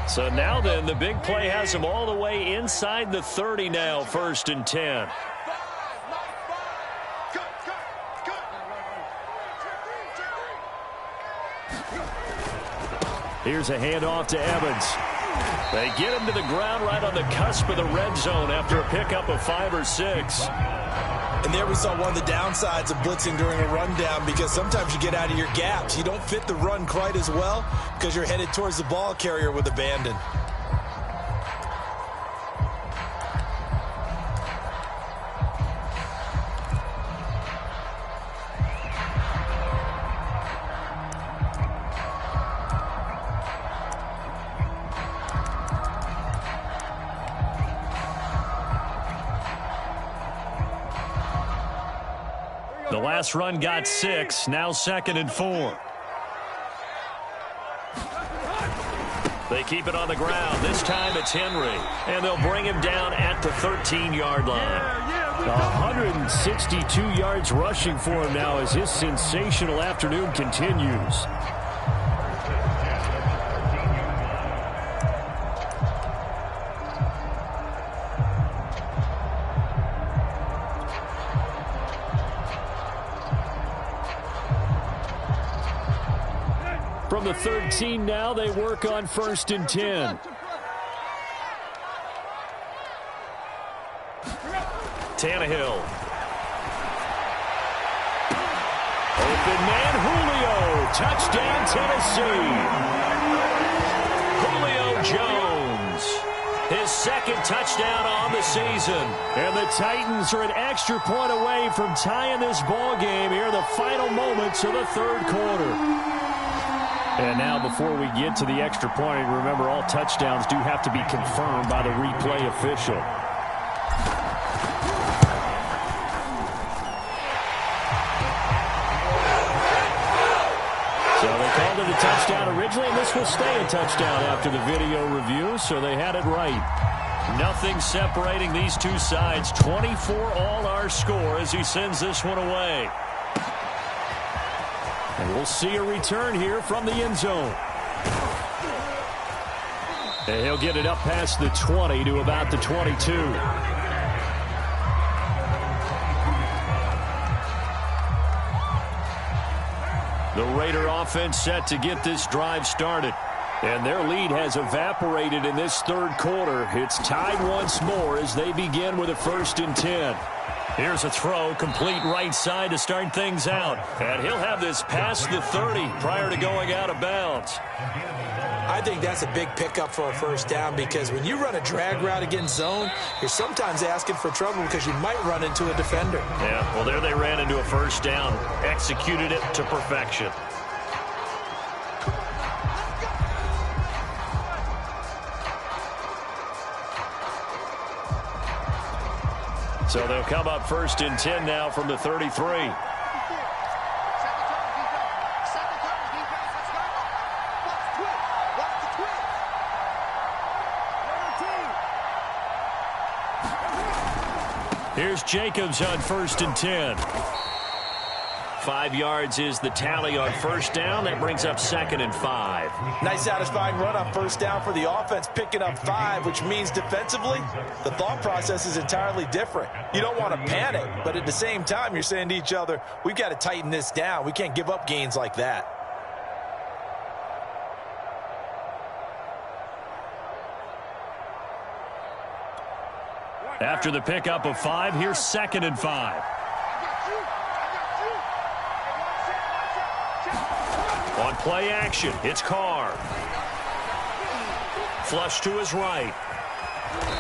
Speaker 1: So now then, the big play has him all the way inside the 30 now, 1st and 10. Here's a handoff to Evans. They get him to the ground right on the cusp of the red zone after a pickup of 5 or 6.
Speaker 2: And there we saw one of the downsides of blitzing during a rundown, because sometimes you get out of your gaps. You don't fit the run quite as well because you're headed towards the ball carrier with abandon.
Speaker 1: last run got 6. Now 2nd and 4. They keep it on the ground. This time it's Henry. And they'll bring him down at the 13-yard line.
Speaker 4: 162 yards rushing for him now as his sensational afternoon continues. From the 13 now, they work on 1st and 10.
Speaker 1: Tannehill. Open man, Julio. Touchdown, Tennessee. Julio Jones. His 2nd touchdown on the season.
Speaker 4: And the Titans are an extra point away from tying this ball game here in the final moments of the 3rd quarter. And now before we get to the extra point, remember all touchdowns do have to be confirmed by the replay official. So they called it a touchdown originally, and this will stay a touchdown after the video review, so they had it right.
Speaker 1: Nothing separating these two sides. 24 all our score as he sends this one away.
Speaker 4: And we'll see a return here from the end zone. And he'll get it up past the 20 to about the 22.
Speaker 1: The Raider offense set to get this drive started.
Speaker 4: And their lead has evaporated in this 3rd quarter. It's tied once more as they begin with a 1st and 10.
Speaker 1: Here's a throw, complete right side to start things out. And he'll have this past the 30 prior to going out of bounds.
Speaker 2: I think that's a big pickup for a 1st down because when you run a drag route against zone, you're sometimes asking for trouble because you might run into a defender.
Speaker 1: Yeah, well, there they ran into a 1st down, executed it to perfection. So they'll come up 1st and 10 now from the 33. Here's Jacobs on 1st and 10. 5 yards is the tally on 1st down. That brings up 2nd and 5.
Speaker 2: Nice satisfying run on 1st down for the offense, picking up 5, which means defensively, the thought process is entirely different. You don't want to panic, but at the same time, you're saying to each other, we've got to tighten this down. We can't give up gains like that.
Speaker 1: After the pickup of 5, here's 2nd and 5. On play action, it's Carr. Flush to his right.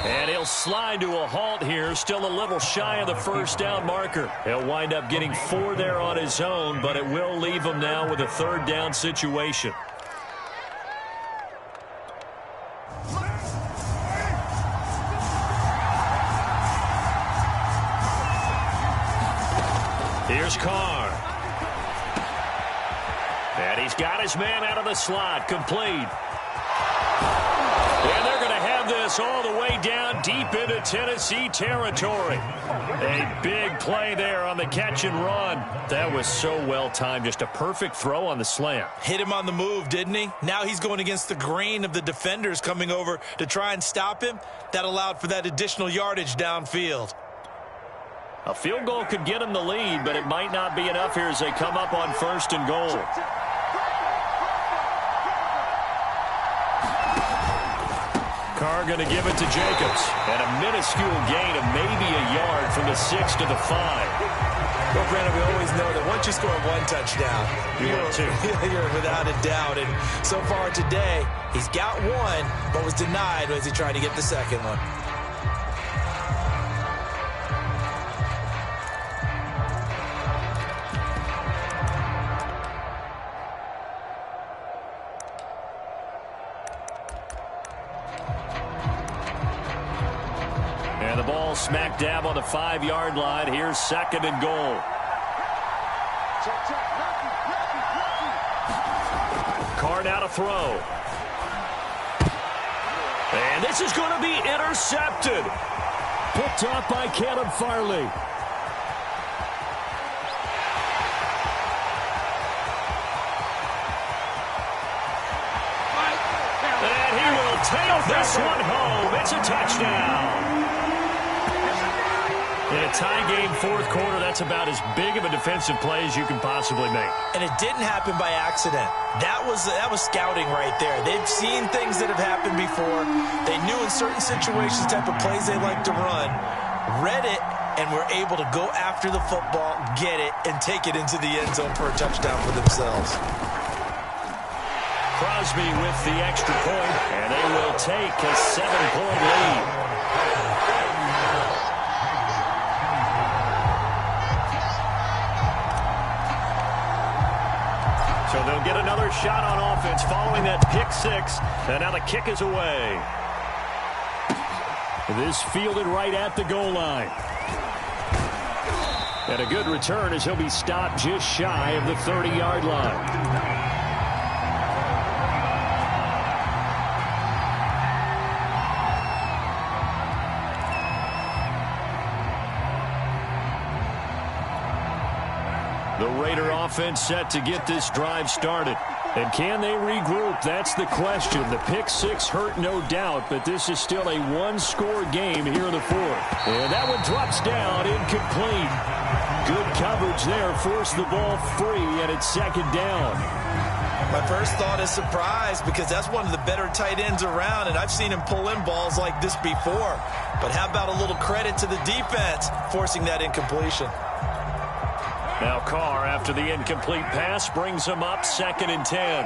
Speaker 1: And he'll slide to a halt here, still a little shy of the 1st down marker. He'll wind up getting 4 there on his own, but it will leave him now with a 3rd down situation. Here's Carr. And he's got his man out of the slot, complete. And they're going to have this all the way down deep into Tennessee territory. A big play there on the catch and run. That was so well timed. Just a perfect throw on the slant.
Speaker 2: Hit him on the move, didn't he? Now he's going against the grain of the defenders coming over to try and stop him. That allowed for that additional yardage downfield.
Speaker 1: A field goal could get him the lead, but it might not be enough here as they come up on 1st and goal. Carr going to give it to Jacobs. And a minuscule gain of maybe a yard from the 6 to the 5.
Speaker 2: Well, Brandon, we always know that once you score 1 touchdown, you're without a doubt. And so far today, he's got 1, but was denied as he tried to get the 2nd one.
Speaker 1: And the ball smack dab on the 5-yard line. Here's 2nd and goal. Carr now to throw. And this is going to be intercepted.
Speaker 4: Picked off by Caleb Farley.
Speaker 1: And he will take this one home. It's a touchdown. In a tie game, fourth quarter, that's about as big of a defensive play as you can possibly make.
Speaker 2: And it didn't happen by accident. That was scouting right there. They've seen things that have happened before. They knew in certain situations type of plays they like to run, read it, and were able to go after the football, get it, and take it into the end zone for a touchdown for themselves.
Speaker 1: Crosby with the extra point, and they will take a 7-point lead. So they'll get another shot on offense following that pick six, and now the kick is away.
Speaker 4: This fielded right at the goal line. And a good return as he'll be stopped just shy of the 30-yard line. The Raider offense set to get this drive started. And can they regroup? That's the question. The pick six hurt, no doubt, but this is still a one-score game here in the fourth. And that one drops down, incomplete. Good coverage there, forced the ball free, and it's second down.
Speaker 2: My first thought is surprise because that's one of the better tight ends around, and I've seen him pull in balls like this before. But how about a little credit to the defense forcing that incompletion?
Speaker 1: Now Carr, after the incomplete pass, brings him up 2nd and 10.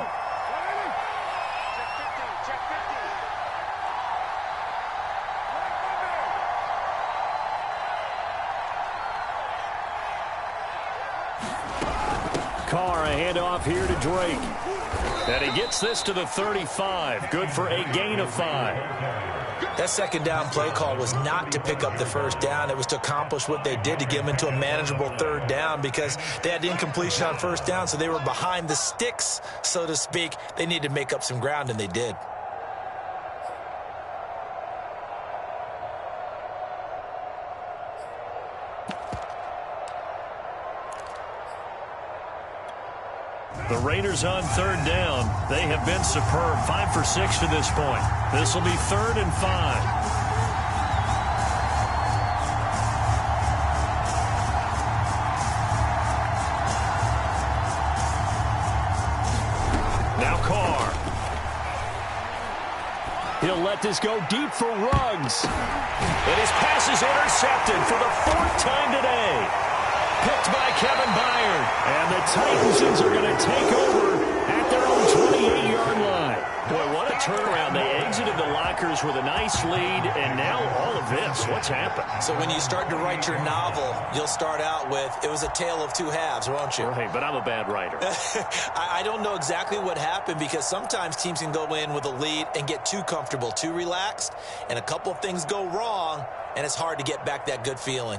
Speaker 4: Carr, a handoff here to Drake. And he gets this to the 35. Good for a gain of 5.
Speaker 2: That second down play call was not to pick up the first down. It was to accomplish what they did to get them into a manageable third down because they had incompletion on first down, so they were behind the sticks, so to speak. They needed to make up some ground, and they did.
Speaker 1: The Raiders on third down. They have been superb. 5 for 6 to this point. This will be 3rd and 5. Now Carr.
Speaker 4: He'll let this go deep for Ruggs.
Speaker 1: And his pass is intercepted for the 4th time today. Picked by Kevin Byard.
Speaker 4: And the Titans are going to take over at their own 28-yard line.
Speaker 1: Boy, what a turnaround. They exited the lockers with a nice lead, and now all of this. What's happened?
Speaker 2: So when you start to write your novel, you'll start out with, it was a tale of two halves, won't you?
Speaker 1: Right, but I'm a bad writer.
Speaker 2: I don't know exactly what happened because sometimes teams can go in with a lead and get too comfortable, too relaxed, and a couple of things go wrong, and it's hard to get back that good feeling.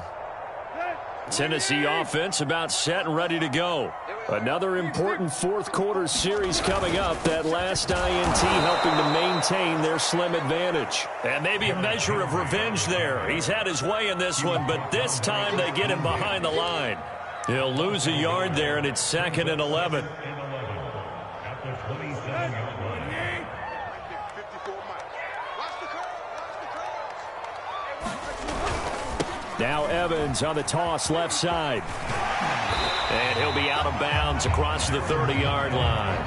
Speaker 4: Tennessee offense about set and ready to go. Another important fourth quarter series coming up. That last INT helping to maintain their slim advantage.
Speaker 1: And maybe a measure of revenge there. He's had his way in this one, but this time they get him behind the line. He'll lose a yard there, and it's 2nd and 11.
Speaker 4: Now Evans on the toss left side.
Speaker 1: And he'll be out of bounds across the 30-yard line.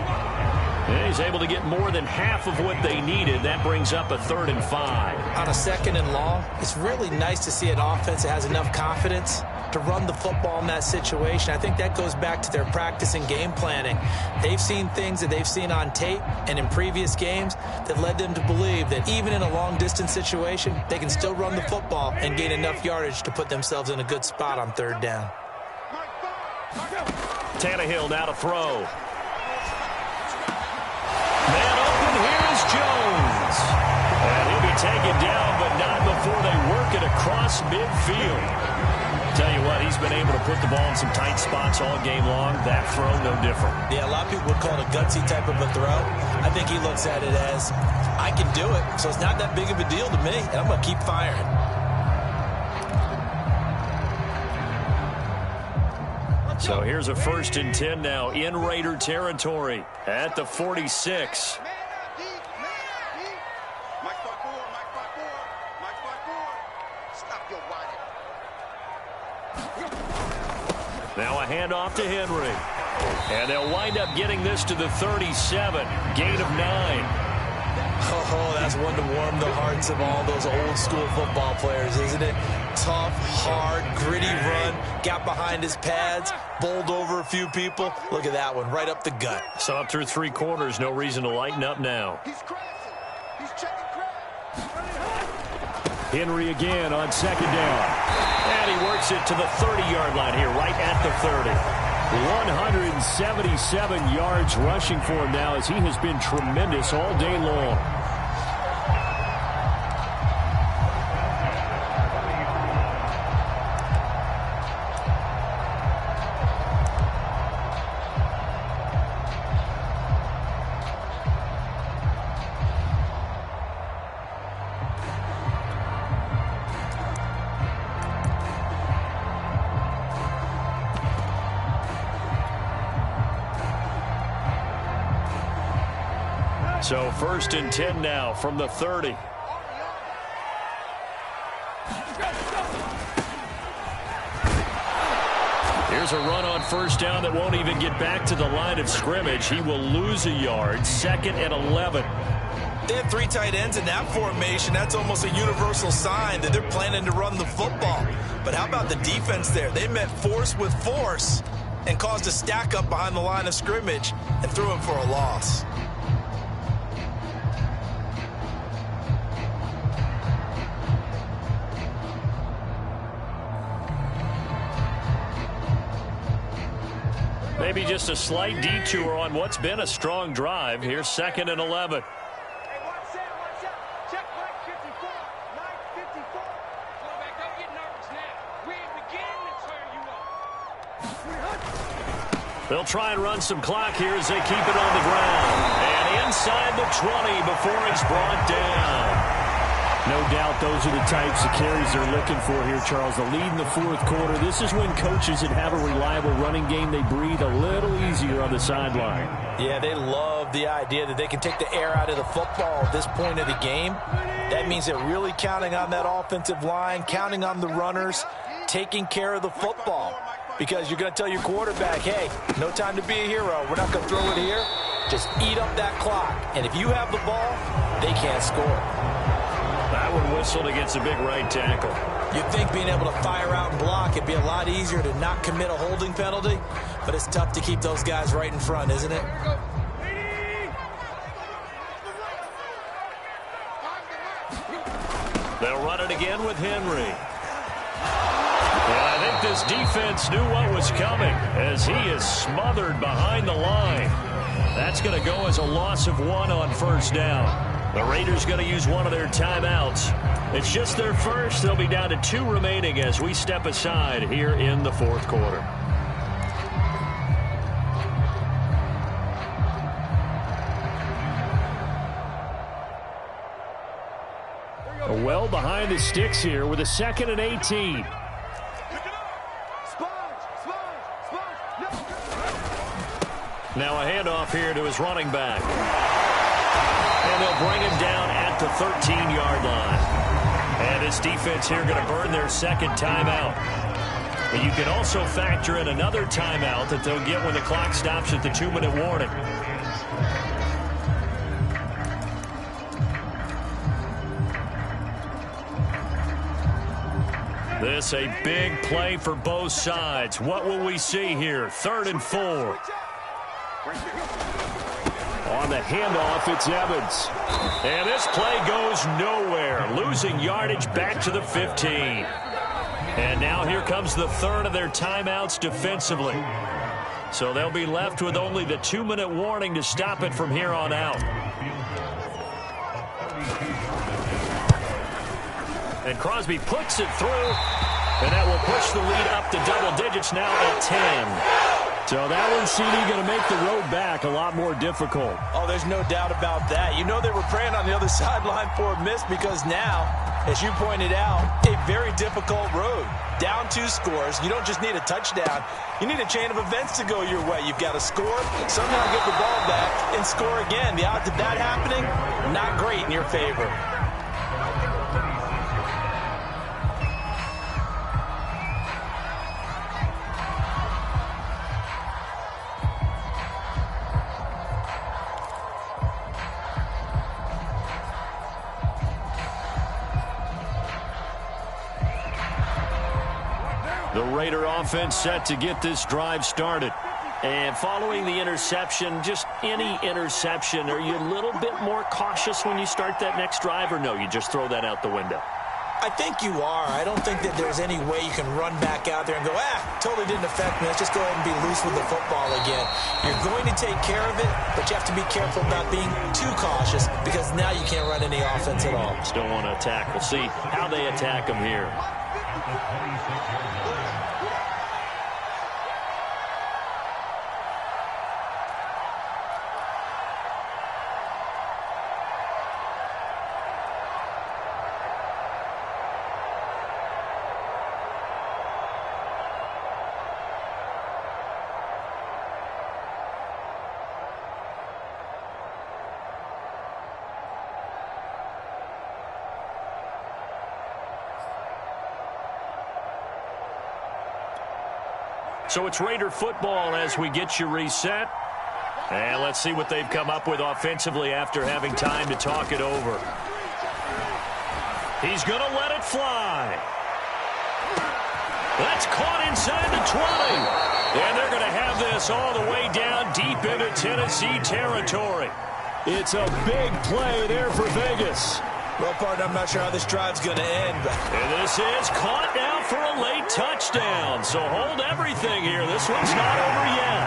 Speaker 1: And he's able to get more than half of what they needed. That brings up a 3rd and 5.
Speaker 2: On a 2nd and long, it's really nice to see an offense that has enough confidence to run the football in that situation. I think that goes back to their practice and game planning. They've seen things that they've seen on tape and in previous games that led them to believe that even in a long-distance situation, they can still run the football and gain enough yardage to put themselves in a good spot on 3rd down.
Speaker 1: Tannehill now to throw. Man open, here's Jones. And he'll be taken down, but not before they work it across midfield.
Speaker 4: Tell you what, he's been able to put the ball in some tight spots all game long. That throw, no different.
Speaker 2: Yeah, a lot of people would call it a gutsy type of a throw. I think he looks at it as, I can do it, so it's not that big of a deal to me, and I'm going to keep firing.
Speaker 4: So here's a 1st and 10 now in Raider territory at the 46. Now a handoff to Henry. And they'll wind up getting this to the 37. Gain of 9.
Speaker 2: Oh, that's one to warm the hearts of all those old school football players, isn't it? Tough, hard, gritty run. Got behind his pads, bowled over a few people. Look at that one, right up the gut.
Speaker 4: So up through 3 quarters, no reason to lighten up now.
Speaker 3: He's crashing. He's checking crash.
Speaker 4: Henry again on 2nd down. And he works it to the 30-yard line here, right at the 30. 177 yards rushing for him now as he has been tremendous all day long. So 1st and 10 now from the 30. Here's a run on 1st down that won't even get back to the line of scrimmage. He will lose a yard. 2nd and 11.
Speaker 2: They have 3 tight ends in that formation. That's almost a universal sign that they're planning to run the football. But how about the defense there? They met force with force and caused a stack up behind the line of scrimmage and threw him for a loss.
Speaker 4: Maybe just a slight detour on what's been a strong drive. Here's 2nd and 11.
Speaker 3: Hey, watch out, watch out. Check Mike 54. Mike 54. Quarterback, don't get nervous now. We ain't beginning to turn you up.
Speaker 4: They'll try and run some clock here as they keep it on the ground. And inside the 20 before it's brought down. No doubt those are the types of carries they're looking for here, Charles. The lead in the 4th quarter. This is when coaches that have a reliable running game, they breathe a little easier on the sideline.
Speaker 2: Yeah, they love the idea that they can take the air out of the football at this point of the game. That means they're really counting on that offensive line, counting on the runners, taking care of the football. Because you're going to tell your quarterback, hey, no time to be a hero. We're not going to throw it here. Just eat up that clock. And if you have the ball, they can't score.
Speaker 4: That one whistled against a big right tackle.
Speaker 2: You'd think being able to fire out and block, it'd be a lot easier to not commit a holding penalty, but it's tough to keep those guys right in front, isn't it?
Speaker 4: They'll run it again with Henry. And I think this defense knew what was coming as he is smothered behind the line. That's going to go as a loss of 1 on 1st down. The Raiders going to use one of their timeouts. It's just their first. They'll be down to 2 remaining as we step aside here in the 4th quarter. Well behind the sticks here with a 2nd and 18. Now a handoff here to his running back. And they'll bring him down at the 13-yard line. And this defense here going to burn their 2nd timeout. But you can also factor in another timeout that they'll get when the clock stops at the 2-minute warning. This a big play for both sides. What will we see here? 3rd and 4. On the handoff, it's Evans. And this play goes nowhere. Losing yardage back to the 15. And now here comes the 3rd of their timeouts defensively. So they'll be left with only the 2-minute warning to stop it from here on out. And Crosby puts it through. And that will push the lead up to double digits now at 10. So that one, CD, going to make the road back a lot more difficult.
Speaker 2: Oh, there's no doubt about that. You know they were praying on the other sideline for a miss because now, as you pointed out, a very difficult road. Down 2 scores. You don't just need a touchdown. You need a chain of events to go your way. You've got to score, somehow get the ball back, and score again. The odds of that happening, not great in your favor.
Speaker 4: The Raider offense set to get this drive started. And following the interception, just any interception, are you a little bit more cautious when you start that next drive, or no, you just throw that out the window?
Speaker 2: I think you are. I don't think that there's any way you can run back out there and go, totally didn't affect me. Let's just go ahead and be loose with the football again. You're going to take care of it, but you have to be careful about being too cautious because now you can't run any offense at all.
Speaker 4: Still want to attack. We'll see how they attack them here. So it's Raider football as we get you reset. And let's see what they've come up with offensively after having time to talk it over. He's going to let it fly. That's caught inside the 20. And they're going to have this all the way down deep into Tennessee territory. It's a big play there for Vegas.
Speaker 2: Well, partner, I'm not sure how this drive's going to end.
Speaker 4: And this is caught now for a late touchdown. So hold everything here. This one's not over yet.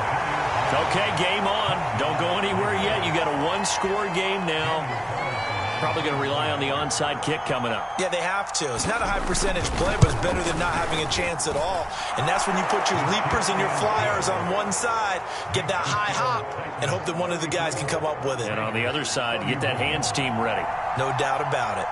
Speaker 4: Okay, game on. Don't go anywhere yet. You got a one-score game now. Probably going to rely on the onside kick coming up.
Speaker 2: Yeah, they have to. It's not a high-percentage play, but it's better than not having a chance at all. And that's when you put your leapers and your flyers on one side, get that high hop, and hope that one of the guys can come up with it.
Speaker 4: And on the other side, get that hands team ready.
Speaker 2: No doubt about it.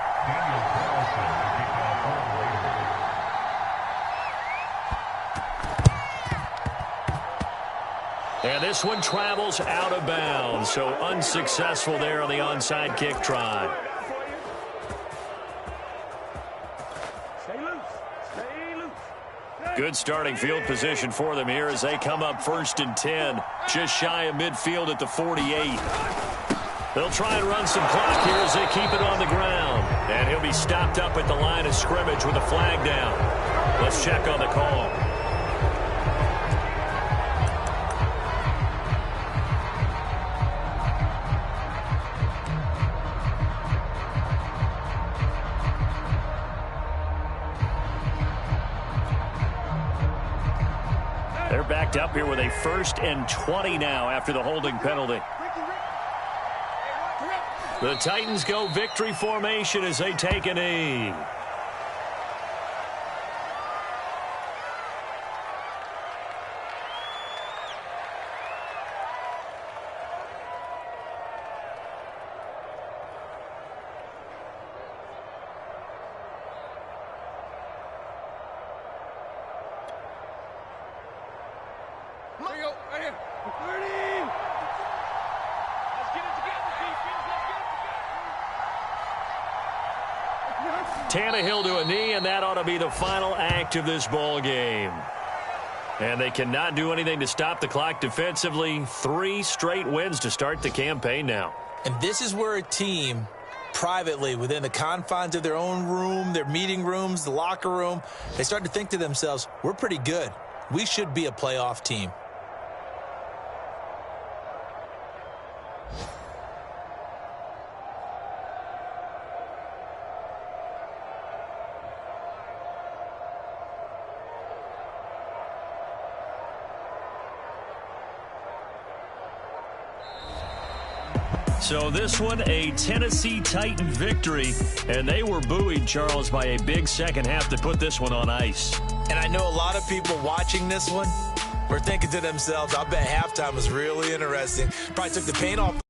Speaker 4: And this one travels out of bounds, so unsuccessful there on the onside kick try. Good starting field position for them here as they come up 1st and 10, just shy of midfield at the 48. They'll try and run some clock here as they keep it on the ground. And he'll be stopped up at the line of scrimmage with a flag down. Let's check on the call. They're backed up here with a 1st and 20 now after the holding penalty. The Titans go victory formation as they take a knee. Tannehill to a knee, and that ought to be the final act of this ball game. And they cannot do anything to stop the clock defensively. 3 straight wins to start the campaign now.
Speaker 2: And this is where a team, privately, within the confines of their own room, their meeting rooms, the locker room, they start to think to themselves, we're pretty good. We should be a playoff team.
Speaker 4: So this one, a Tennessee Titan victory, and they were buoyed, Charles, by a big second half to put this one on ice.
Speaker 2: And I know a lot of people watching this one were thinking to themselves, I bet halftime was really interesting. Probably took the paint off